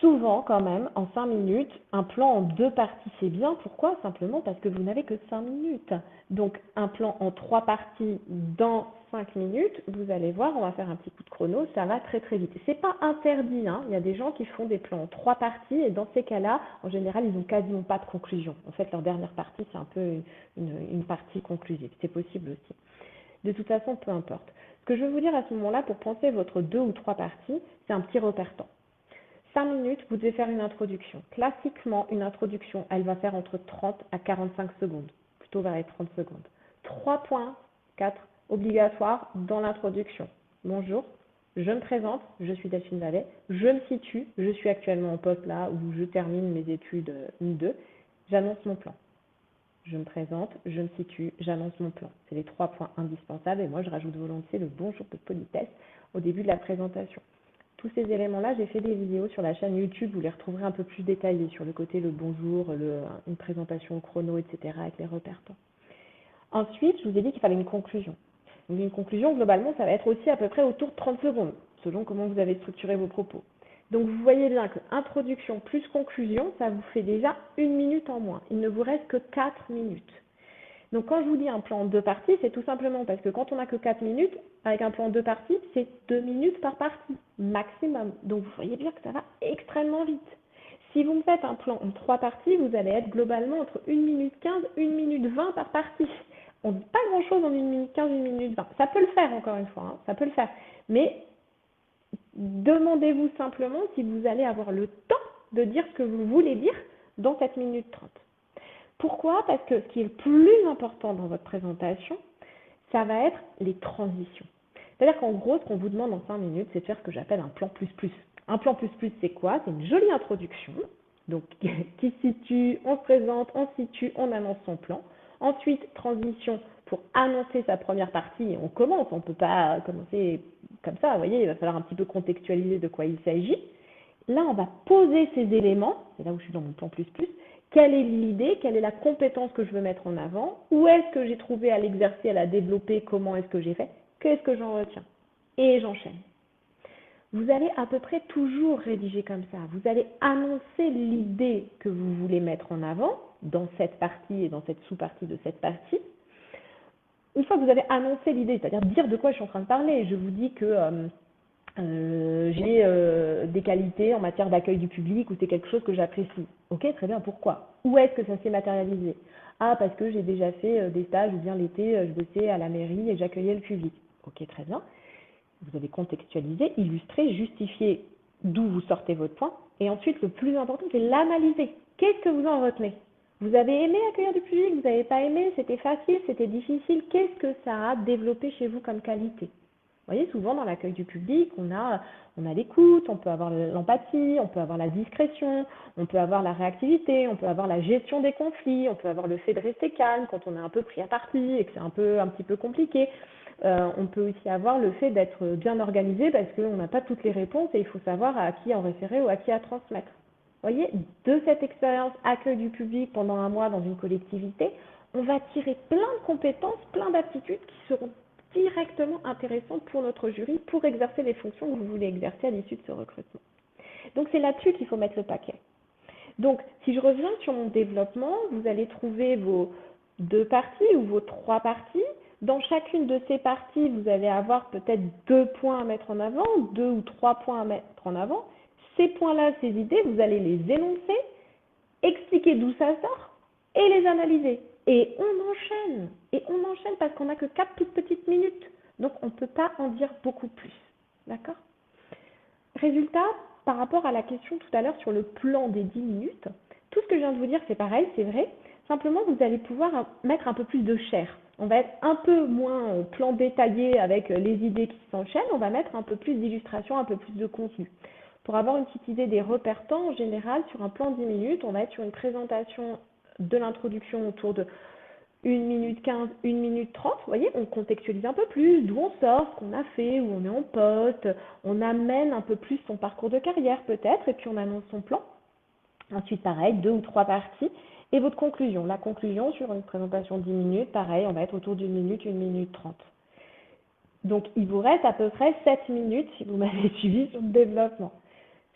Souvent, quand même, en 5 minutes, un plan en 2 parties, c'est bien. Pourquoi? Simplement parce que vous n'avez que 5 minutes. Donc, un plan en 3 parties dans 5 minutes, vous allez voir, on va faire un petit coup de chrono, ça va très très vite. C'est pas interdit, hein. Il y a des gens qui font des plans en 3 parties et dans ces cas-là, en général, ils n'ont quasiment pas de conclusion. En fait, leur dernière partie, c'est un peu une partie conclusive. C'est possible aussi. De toute façon, peu importe. Ce que je veux vous dire à ce moment-là, pour penser votre 2 ou 3 parties, c'est un petit repère temps. 5 minutes, vous devez faire une introduction. Classiquement, une introduction, elle va faire entre 30 à 45 secondes, plutôt vers les 30 secondes. 3.4 obligatoires dans l'introduction. Bonjour, je me présente, je suis Delphine Vallet, je me situe, je suis actuellement en poste là où je termine mes études 2, j'annonce mon plan. Je me présente, je me situe, j'annonce mon plan. C'est les 3 points indispensables et moi je rajoute volontiers le bonjour de politesse au début de la présentation. Tous ces éléments-là, j'ai fait des vidéos sur la chaîne YouTube, vous les retrouverez un peu plus détaillées sur le côté le bonjour, une présentation au chrono, etc. avec les repères temps. Ensuite, je vous ai dit qu'il fallait une conclusion. Donc une conclusion, globalement, ça va être aussi à peu près autour de 30 secondes, selon comment vous avez structuré vos propos. Donc vous voyez bien que introduction plus conclusion, ça vous fait déjà 1 minute en moins. Il ne vous reste que 4 minutes. Donc quand je vous dis un plan en 2 parties, c'est tout simplement parce que quand on n'a que 4 minutes, avec un plan en 2 parties, c'est 2 minutes par partie, maximum. Donc vous voyez bien que ça va extrêmement vite. Si vous me faites un plan en 3 parties, vous allez être globalement entre 1 minute 15 et 1 minute 20 par partie. On ne dit pas grand chose en 1 minute 15, 1 minute 20. Ça peut le faire encore une fois, hein, ça peut le faire. Mais demandez-vous simplement si vous allez avoir le temps de dire ce que vous voulez dire dans cette minute 30. Pourquoi? Parce que ce qui est le plus important dans votre présentation, ça va être les transitions. C'est-à-dire qu'en gros, ce qu'on vous demande en 5 minutes, c'est de faire ce que j'appelle un plan plus plus. Un plan plus plus, c'est quoi? C'est une jolie introduction, donc qui situe, on se présente, on situe, on annonce son plan. Ensuite, transition pour annoncer sa première partie et on commence. On ne peut pas commencer comme ça, vous voyez, il va falloir un petit peu contextualiser de quoi il s'agit. Là, on va poser ces éléments, c'est là où je suis dans mon plan plus plus. Quelle est l'idée? Quelle est la compétence que je veux mettre en avant? Où est-ce que j'ai trouvé à l'exercer, à la développer? Comment est-ce que j'ai fait? Qu'est-ce que j'en retiens? Et j'enchaîne. Vous allez à peu près toujours rédiger comme ça. Vous allez annoncer l'idée que vous voulez mettre en avant dans cette partie et dans cette sous-partie de cette partie. Une fois que vous avez annoncé l'idée, c'est-à-dire dire de quoi je suis en train de parler, je vous dis que j'ai des qualités en matière d'accueil du public ou c'est quelque chose que j'apprécie. Ok, très bien, pourquoi? Où est-ce que ça s'est matérialisé? Ah, parce que j'ai déjà fait des stages ou bien l'été, je bossais à la mairie et j'accueillais le public. Ok, très bien. Vous avez contextualisé, illustré, justifié d'où vous sortez votre point. Et ensuite, le plus important, c'est l'analyser. Qu'est-ce que vous en retenez? Vous avez aimé accueillir du public? Vous n'avez pas aimé? C'était facile? C'était difficile? Qu'est-ce que ça a développé chez vous comme qualité? Vous voyez, souvent dans l'accueil du public, on a l'écoute, on peut avoir l'empathie, on peut avoir la discrétion, on peut avoir la réactivité, on peut avoir la gestion des conflits, on peut avoir le fait de rester calme quand on est un peu pris à partie et que c'est un petit peu compliqué. On peut aussi avoir le fait d'être bien organisé parce qu'on n'a pas toutes les réponses et il faut savoir à qui en référer ou à qui à transmettre. Vous voyez, de cette expérience accueil du public pendant un mois dans une collectivité, on va tirer plein de compétences, plein d'aptitudes qui seront directement intéressantes pour notre jury pour exercer les fonctions que vous voulez exercer à l'issue de ce recrutement. Donc c'est là-dessus qu'il faut mettre le paquet. Donc si je reviens sur mon développement, vous allez trouver vos 2 parties ou vos 3 parties. Dans chacune de ces parties, vous allez avoir peut-être 2 points à mettre en avant, 2 ou 3 points à mettre en avant. Ces points-là, ces idées, vous allez les énoncer, expliquer d'où ça sort et les analyser. Et on enchaîne parce qu'on n'a que 4 toutes petites minutes. Donc on ne peut pas en dire beaucoup plus. D'accord? Résultat, par rapport à la question tout à l'heure sur le plan des 10 minutes, tout ce que je viens de vous dire, c'est pareil, c'est vrai. Simplement, vous allez pouvoir mettre un peu plus de chair. On va être un peu moins plan détaillé avec les idées qui s'enchaînent. On va mettre un peu plus d'illustration, un peu plus de contenu. Pour avoir une petite idée des repères temps, en général, sur un plan 10 minutes, on va être sur une présentation de l'introduction autour de 1 minute 15, 1 minute 30, vous voyez, on contextualise un peu plus d'où on sort, ce qu'on a fait, où on est en poste, on amène un peu plus son parcours de carrière peut-être, et puis on annonce son plan. Ensuite, pareil, 2 ou 3 parties, et votre conclusion. La conclusion sur une présentation de 10 minutes, pareil, on va être autour d'1 minute, 1 minute 30. Donc, il vous reste à peu près 7 minutes si vous m'avez suivi sur le développement.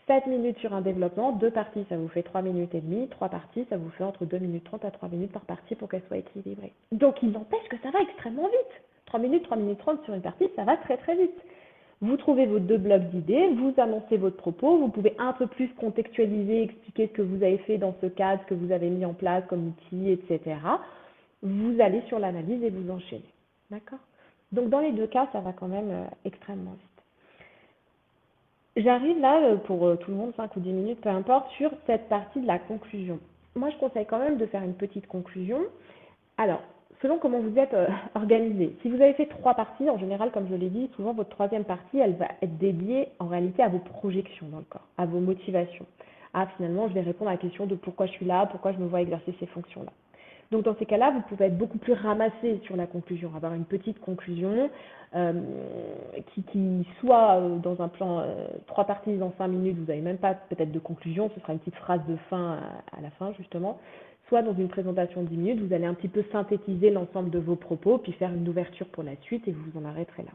7 minutes sur un développement, 2 parties, ça vous fait 3 minutes et demie, 3 parties, ça vous fait entre 2 minutes 30 à 3 minutes par partie pour qu'elle soit équilibrée. Donc, il n'empêche que ça va extrêmement vite. 3 minutes 30 sur une partie, ça va très très vite. Vous trouvez vos 2 blocs d'idées, vous annoncez votre propos, vous pouvez un peu plus contextualiser, expliquer ce que vous avez fait dans ce cadre, ce que vous avez mis en place comme outil, etc. Vous allez sur l'analyse et vous enchaînez. D'accord? Donc, dans les deux cas, ça va quand même extrêmement vite. J'arrive là, pour tout le monde, 5 ou 10 minutes, peu importe, sur cette partie de la conclusion. Moi, je conseille quand même de faire une petite conclusion. Alors, selon comment vous êtes organisé, si vous avez fait 3 parties, en général, comme je l'ai dit, souvent votre 3e partie, elle va être dédiée en réalité à vos projections dans le corps, à vos motivations. Ah, finalement, je vais répondre à la question de pourquoi je suis là, pourquoi je me vois exercer ces fonctions-là. Donc dans ces cas-là, vous pouvez être beaucoup plus ramassé sur la conclusion, avoir une petite conclusion qui soit dans un plan 3 parties en 5 minutes, vous n'avez même pas peut-être de conclusion, ce sera une petite phrase de fin à la fin justement, soit dans une présentation de 10 minutes, vous allez un petit peu synthétiser l'ensemble de vos propos, puis faire une ouverture pour la suite et vous vous en arrêterez là.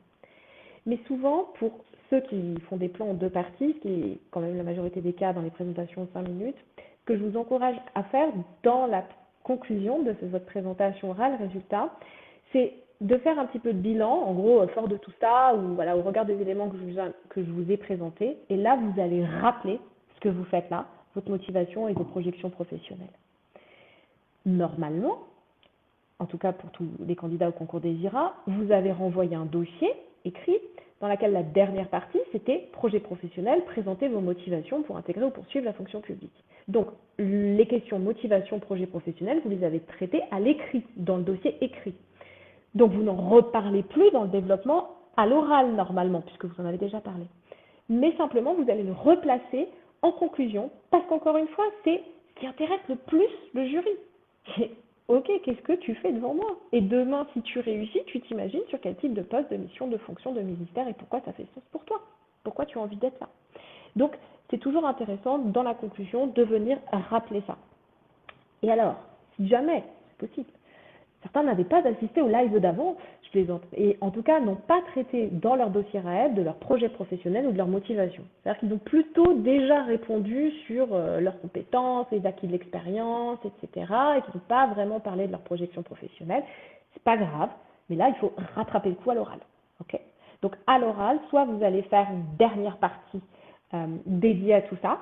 Mais souvent, pour ceux qui font des plans en 2 parties, ce qui est quand même la majorité des cas dans les présentations de 5 minutes, ce que je vous encourage à faire dans la conclusion de votre présentation orale, résultat, c'est de faire un petit peu de bilan, en gros, fort de tout ça, ou voilà, au regard des éléments que je vous ai présentés. Et là, vous allez rappeler ce que vous faites là, votre motivation et vos projections professionnelles. Normalement, en tout cas pour tous les candidats au concours des IRA, vous avez renvoyé un dossier écrit dans lequel la dernière partie, c'était projet professionnel, présentez vos motivations pour intégrer ou poursuivre la fonction publique. Donc, les questions motivation, projet professionnel, vous les avez traitées à l'écrit, dans le dossier écrit. Donc, vous n'en reparlez plus dans le développement à l'oral normalement, puisque vous en avez déjà parlé. Mais simplement, vous allez le replacer en conclusion, parce qu'encore une fois, c'est ce qui intéresse le plus le jury. Ok, qu'est-ce que tu fais devant moi? Et demain, si tu réussis, tu t'imagines sur quel type de poste, de mission, de fonction, de ministère et pourquoi ça fait sens pour toi? Pourquoi tu as envie d'être là? Donc, c'est toujours intéressant dans la conclusion de venir rappeler ça. Et alors, si jamais, c'est possible, certains n'avaient pas assisté au live d'avant, Je plaisante. Et en tout cas, n'ont pas traité dans leur dossier RAEB de leur projet professionnel ou de leur motivation. C'est-à-dire qu'ils ont plutôt déjà répondu sur leurs compétences, les acquis de l'expérience, etc. et qu'ils n'ont pas vraiment parlé de leur projection professionnelle. C'est pas grave, mais là, il faut rattraper le coup à l'oral. Okay. Donc, à l'oral, soit vous allez faire une dernière partie dédiée à tout ça,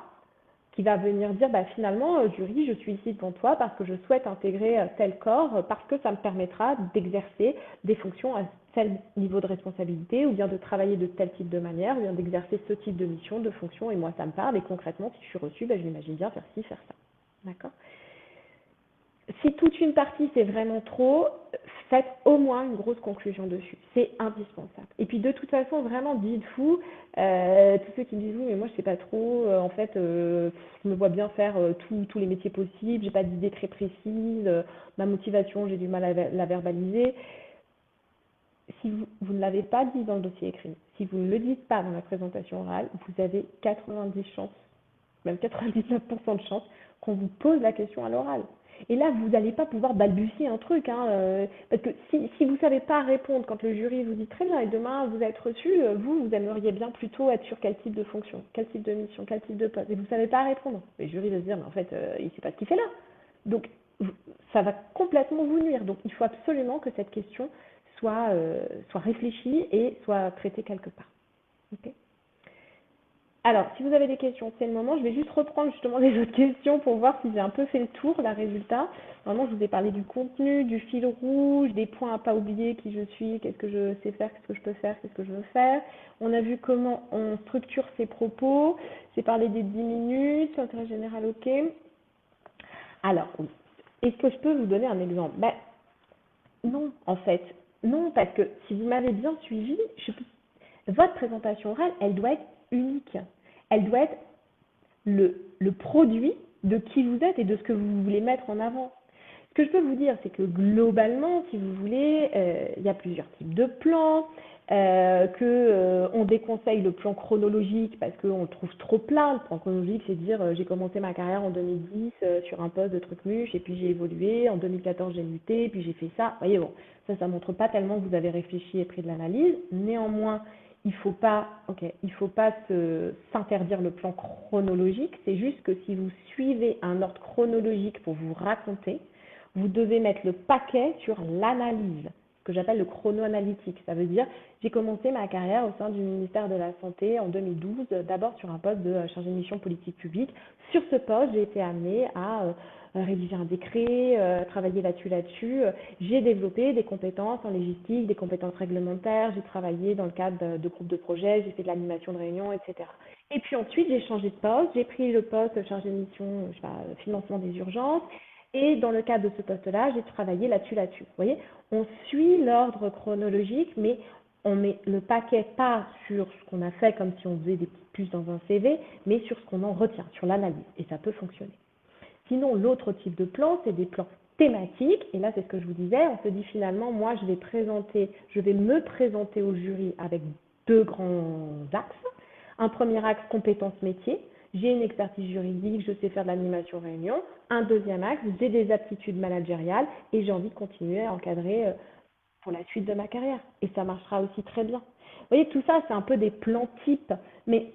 qui va venir dire bah, finalement, jury, je suis ici devant toi parce que je souhaite intégrer tel corps, parce que ça me permettra d'exercer des fonctions à tel niveau de responsabilité, ou bien de travailler de tel type de manière, ou bien d'exercer ce type de mission, de fonction, et moi ça me parle, et concrètement, si je suis reçue, bah, je m'imagine bien faire ci, faire ça. D'accord ? Si toute une partie c'est vraiment trop, faites au moins une grosse conclusion dessus. C'est indispensable. Et puis de toute façon, vraiment, dites-vous, tous ceux qui me disent oui, mais moi je sais pas trop, en fait, je me vois bien faire tous les métiers possibles, j'ai pas d'idée très précise, ma motivation, j'ai du mal à la verbaliser. Si vous ne l'avez pas dit dans le dossier écrit, si vous ne le dites pas dans la présentation orale, vous avez 90 chances, même 99% de chances qu'on vous pose la question à l'oral. Et là, vous n'allez pas pouvoir balbutier un truc, hein, parce que si vous ne savez pas répondre quand le jury vous dit très bien et demain vous êtes reçu, vous aimeriez bien plutôt être sur quel type de fonction, quel type de mission, quel type de poste, et vous ne savez pas répondre. Le jury va se dire, mais en fait, il ne sait pas ce qu'il fait là. Donc, ça va complètement vous nuire. Donc, il faut absolument que cette question soit réfléchie et soit traitée quelque part. Okay. Alors, si vous avez des questions, c'est le moment. Je vais juste reprendre justement les autres questions pour voir si j'ai un peu fait le tour, la résultat. Normalement, je vous ai parlé du contenu, du fil rouge, des points à pas oublier, qui je suis, qu'est-ce que je sais faire, qu'est-ce que je peux faire, qu'est-ce que je veux faire. On a vu comment on structure ses propos. J'ai parlé des 10 minutes, intérêt général, ok. Alors, oui. Est-ce que je peux vous donner un exemple? Ben, non, en fait. Non, parce que si vous m'avez bien suivi, votre présentation orale, elle doit être unique. Elle doit être le produit de qui vous êtes et de ce que vous voulez mettre en avant. Ce que je peux vous dire, c'est que globalement, si vous voulez, il y a plusieurs types de plans, on déconseille le plan chronologique parce qu'on le trouve trop plat. Le plan chronologique, c'est dire j'ai commencé ma carrière en 2010 sur un poste de truc-muche et puis j'ai évolué, en 2014 j'ai muté, puis j'ai fait ça. Vous voyez, bon, ça montre pas tellement que vous avez réfléchi et pris de l'analyse. Néanmoins, il faut pas s'interdire le plan chronologique. C'est juste que si vous suivez un ordre chronologique pour vous raconter, vous devez mettre le paquet sur l'analyse, ce que j'appelle le chrono-analytique. Ça veut dire, j'ai commencé ma carrière au sein du ministère de la Santé en 2012, d'abord sur un poste de chargé de mission politique publique. Sur ce poste, j'ai été amenée à rédiger un décret, travailler là-dessus. J'ai développé des compétences en logistique, des compétences réglementaires, j'ai travaillé dans le cadre de groupes de projets, j'ai fait de l'animation de réunions, etc. Et puis ensuite, j'ai changé de poste, j'ai pris le poste chargé de mission, je sais pas, financement des urgences. Et dans le cadre de ce poste-là, j'ai travaillé là-dessus. Vous voyez, on suit l'ordre chronologique, mais on met le paquet pas sur ce qu'on a fait comme si on faisait des petites puces dans un CV, mais sur ce qu'on en retient, sur l'analyse. Et ça peut fonctionner. Sinon, l'autre type de plan, c'est des plans thématiques. Et là, c'est ce que je vous disais. On se dit finalement, moi, je vais me présenter au jury avec deux grands axes. Un premier axe, compétences métiers. J'ai une expertise juridique, je sais faire de l'animation réunion. Un deuxième axe, j'ai des aptitudes managériales et j'ai envie de continuer à encadrer pour la suite de ma carrière. Et ça marchera aussi très bien. Vous voyez, tout ça, c'est un peu des plans types. Mais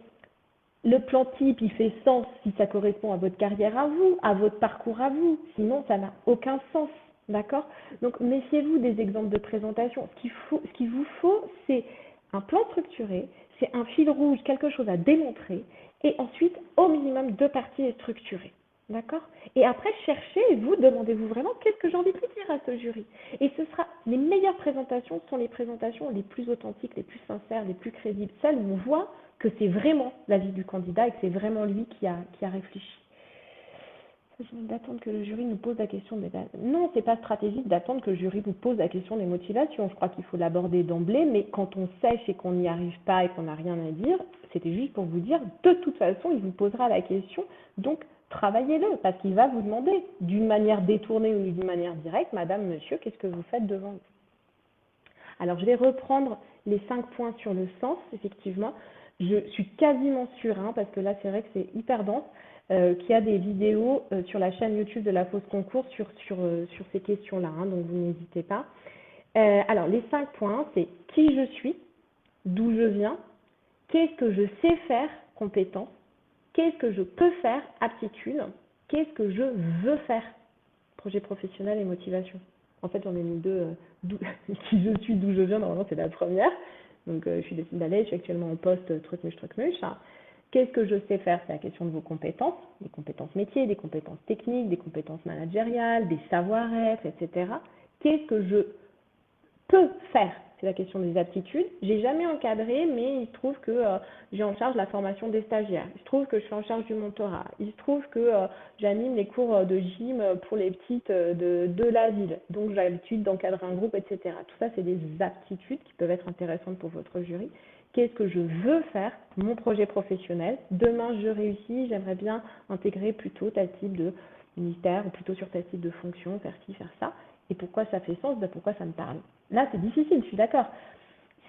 le plan type, il fait sens si ça correspond à votre carrière à vous, à votre parcours à vous. Sinon, ça n'a aucun sens. D'accord? Donc, méfiez-vous des exemples de présentation. Ce qu'il vous faut, c'est un plan structuré, c'est un fil rouge, quelque chose à démontrer, et ensuite, au minimum, deux parties structurées. D'accord? Et après, cherchez, et vous, demandez-vous vraiment qu'est-ce que j'ai envie de dire à ce jury. Et les meilleures présentations sont les présentations les plus authentiques, les plus sincères, les plus crédibles, celles où on voit que c'est vraiment l'avis du candidat et que c'est vraiment lui qui a réfléchi. D'attendre que le jury nous pose la question des... Non, c'est pas stratégique d'attendre que le jury vous pose la question des motivations. Je crois qu'il faut l'aborder d'emblée, mais quand on sèche et qu'on n'y arrive pas et qu'on n'a rien à dire, c'était juste pour vous dire, de toute façon, il vous posera la question, donc travaillez-le, parce qu'il va vous demander, d'une manière détournée ou d'une manière directe, madame, monsieur, qu'est-ce que vous faites devant vous? Alors, je vais reprendre les 5 points sur le sens, effectivement. Je suis quasiment sûre, parce que là, c'est vrai que c'est hyper dense, qu'il y a des vidéos sur la chaîne YouTube de la Fausse Concours sur ces questions-là, donc vous n'hésitez pas. Alors, les 5 points, c'est qui je suis, d'où je viens, qu'est-ce que je sais faire, compétence, qu'est-ce que je peux faire, aptitude, qu'est-ce que je veux faire, projet professionnel et motivation. En fait, j'en ai mis deux, qui je suis, d'où je viens, normalement c'est la première. Donc, je suis de Sydalais, je suis actuellement en poste truc-muche. Qu'est-ce que je sais faire? C'est la question de vos compétences, des compétences métiers, des compétences techniques, des compétences managériales, des savoir-être, etc. Qu'est-ce que je peux faire? C'est la question des aptitudes. J'ai jamais encadré, mais il se trouve que j'ai en charge la formation des stagiaires. Il se trouve que je suis en charge du mentorat. Il se trouve que j'anime les cours de gym pour les petites de la ville. Donc j'ai l'habitude d'encadrer un groupe, etc. Tout ça, c'est des aptitudes qui peuvent être intéressantes pour votre jury. Qu'est-ce que je veux faire? Mon projet professionnel. Demain, je réussis. J'aimerais bien intégrer plutôt tel type de ministère ou plutôt sur tel type de fonction, faire ci, faire ça. Et pourquoi ça fait sens? Pourquoi ça me parle? Là, c'est difficile, je suis d'accord.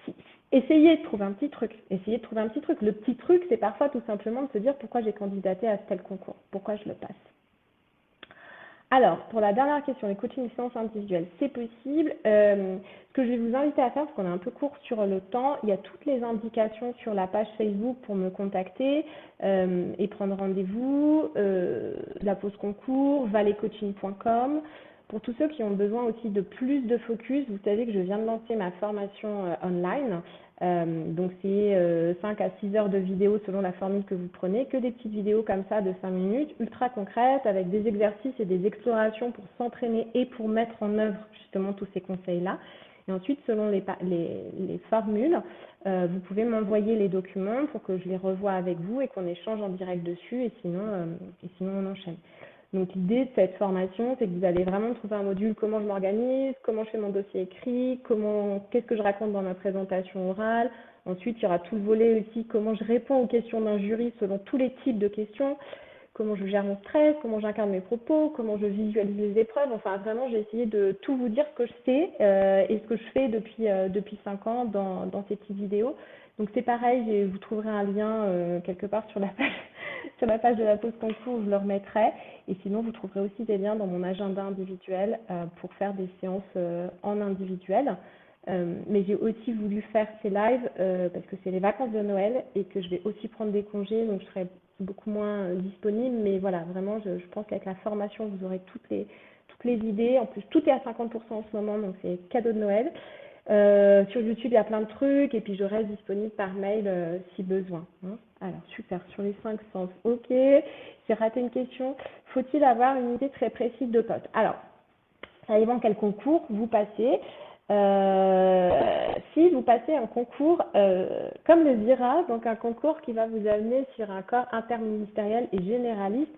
Si, essayez de trouver un petit truc. Essayez de trouver un petit truc. Le petit truc, c'est parfois tout simplement de se dire pourquoi j'ai candidaté à tel concours, pourquoi je le passe. Alors, pour la dernière question, les coachings séances individuelles, c'est possible. Ce que je vais vous inviter à faire, parce qu'on est un peu court sur le temps, il y a toutes les indications sur la page Facebook pour me contacter et prendre rendez-vous, la pause concours, valetcoaching.com. Pour tous ceux qui ont besoin aussi de plus de focus, vous savez que je viens de lancer ma formation online. Donc c'est 5 à 6 heures de vidéos selon la formule que vous prenez, que des petites vidéos comme ça de 5 minutes, ultra concrètes, avec des exercices et des explorations pour s'entraîner et pour mettre en œuvre justement tous ces conseils-là. Et ensuite, selon les formules, vous pouvez m'envoyer les documents pour que je les revoie avec vous et qu'on échange en direct dessus, et sinon on enchaîne. Donc l'idée de cette formation, c'est que vous allez vraiment trouver un module comment je m'organise, comment je fais mon dossier écrit, qu'est-ce que je raconte dans ma présentation orale. Ensuite, il y aura tout le volet aussi, comment je réponds aux questions d'un jury selon tous les types de questions, comment je gère mon stress, comment j'incarne mes propos, comment je visualise les épreuves. Enfin, vraiment, j'ai essayé de tout vous dire ce que je sais et ce que je fais depuis 5 ans dans ces petites vidéos. Donc c'est pareil, vous trouverez un lien quelque part sur la page, sur la page de la pause concours, je le remettrai. Et sinon, vous trouverez aussi des liens dans mon agenda individuel pour faire des séances en individuel. Mais j'ai aussi voulu faire ces lives parce que c'est les vacances de Noël et que je vais aussi prendre des congés, donc je serai beaucoup moins disponible. Mais voilà, vraiment, je pense qu'avec la formation, vous aurez toutes les idées. En plus, tout est à 50% en ce moment, donc c'est cadeau de Noël. Sur YouTube, il y a plein de trucs et puis je reste disponible par mail si besoin. Hein. Alors, super, sur les 5 sens, ok. J'ai raté une question. Faut-il avoir une idée très précise de poste? Alors, ça dépend quel concours vous passez. Si vous passez un concours comme le VIRA, donc un concours qui va vous amener sur un corps interministériel et généraliste,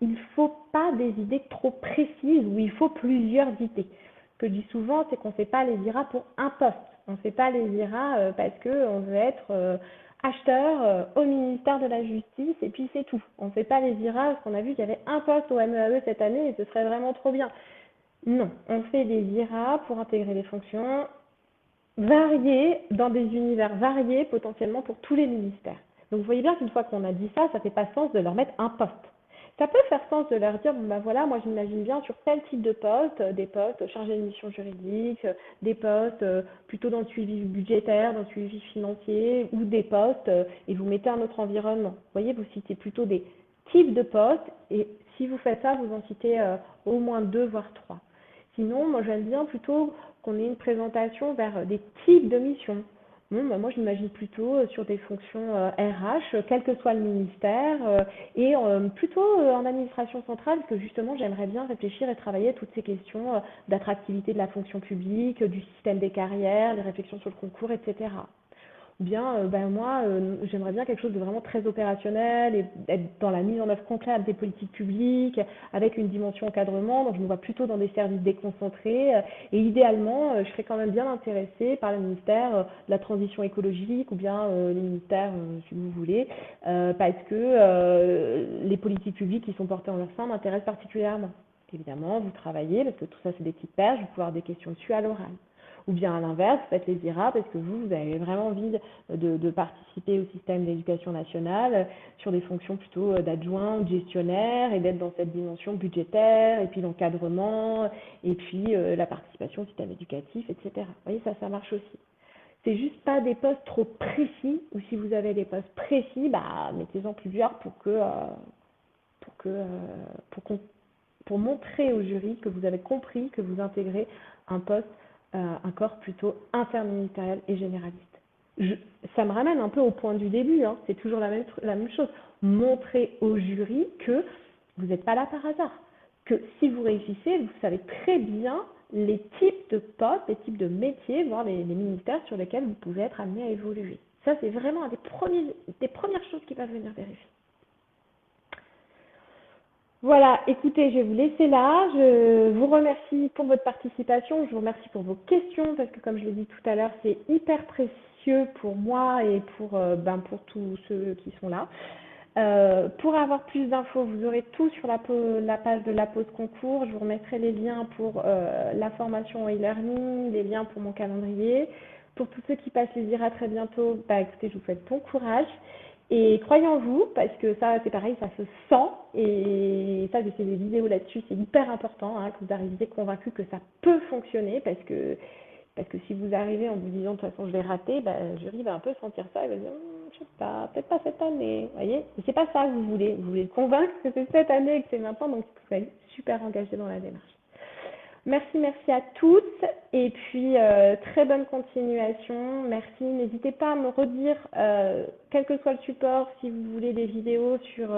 il ne faut pas des idées trop précises ou il faut plusieurs idées. Ce que je dis souvent, c'est qu'on ne fait pas les VIRA pour un poste. On ne fait pas les VIRA parce qu'on veut être acheteur au ministère de la Justice et puis c'est tout. On ne fait pas les VIRA parce qu'on a vu qu'il y avait un poste au MEAE cette année et ce serait vraiment trop bien. Non, on fait des VIRA pour intégrer des fonctions variées dans des univers variés potentiellement pour tous les ministères. Donc vous voyez bien qu'une fois qu'on a dit ça, ça ne fait pas sens de leur mettre un poste. Ça peut faire sens de leur dire, bon ben voilà, moi j'imagine bien sur tel type de poste, des postes chargés de mission juridique, des postes plutôt dans le suivi budgétaire, dans le suivi financier, ou des postes, et vous mettez un autre environnement. Vous voyez, vous citez plutôt des types de postes, et si vous faites ça, vous en citez au moins 2, voire 3. Sinon, moi j'aime bien plutôt qu'on ait une présentation vers des types de missions. Bon, bah, moi, j'imagine plutôt sur des fonctions RH, quel que soit le ministère, et plutôt en administration centrale, parce que justement, j'aimerais bien réfléchir et travailler à toutes ces questions d'attractivité de la fonction publique, du système des carrières, les réflexions sur le concours, etc. Ou bien, moi, j'aimerais bien quelque chose de vraiment très opérationnel et être dans la mise en œuvre concrète des politiques publiques, avec une dimension encadrement. Donc, je me vois plutôt dans des services déconcentrés. Et idéalement, je serais quand même bien intéressée par le ministère de la transition écologique ou bien le ministère, si vous voulez, parce que les politiques publiques qui sont portées en leur sein m'intéressent particulièrement. Évidemment, vous travaillez, parce que tout ça, c'est des petites pages, vous pouvez avoir des questions dessus à l'oral. ou bien à l'inverse, vous faites les IRA parce que vous avez vraiment envie de participer au système d'éducation nationale sur des fonctions plutôt d'adjoint ou de gestionnaire et d'être dans cette dimension budgétaire et puis l'encadrement et puis la participation au système éducatif, etc. Vous voyez, ça marche aussi. C'est juste pas des postes trop précis, ou si vous avez des postes précis, bah, mettez-en plusieurs pour que, euh, pour, qu'on- pour montrer au jury que vous avez compris que vous intégrez un poste, un corps plutôt interministériel et généraliste. Je- Ça me ramène un peu au point du début, hein, c'est toujours la même chose. Montrer au jury que vous n'êtes pas là par hasard, que si vous réussissez, vous savez très bien les types de postes, les types de métiers, voire les ministères sur lesquels vous pouvez être amené à évoluer. Ça, c'est vraiment des premières choses qui peuvent venir vérifier. Voilà, écoutez, je vais vous laisser là. Je vous remercie pour votre participation. Je vous remercie pour vos questions parce que, comme je l'ai dit tout à l'heure, c'est hyper précieux pour moi et pour tous ceux qui sont là. Pour avoir plus d'infos, vous aurez tout sur la page de la pause concours. Je vous remettrai les liens pour la formation e-learning, les liens pour mon calendrier. Pour tous ceux qui passent les IRA très bientôt, bah, écoutez, je vous souhaite bon courage. Et croyez en vous, parce que ça, c'est pareil, ça se sent. Et ça, j'ai fait des vidéos là-dessus, c'est hyper important hein, que vous arriviez convaincu que ça peut fonctionner, parce que si vous arrivez en vous disant de toute façon je vais rater, ben, le jury va un peu sentir ça et va dire je sais pas, peut-être pas cette année. Vous voyez, et c'est pas ça que vous voulez le convaincre que c'est cette année et que c'est maintenant, donc vous soyez super engagé dans la démarche. Merci à tous et puis très bonne continuation. Merci. N'hésitez pas à me redire, quel que soit le support, si vous voulez des vidéos sur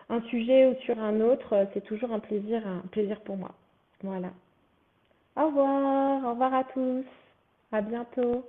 un sujet ou sur un autre, c'est toujours un plaisir pour moi. Voilà. Au revoir à tous. À bientôt.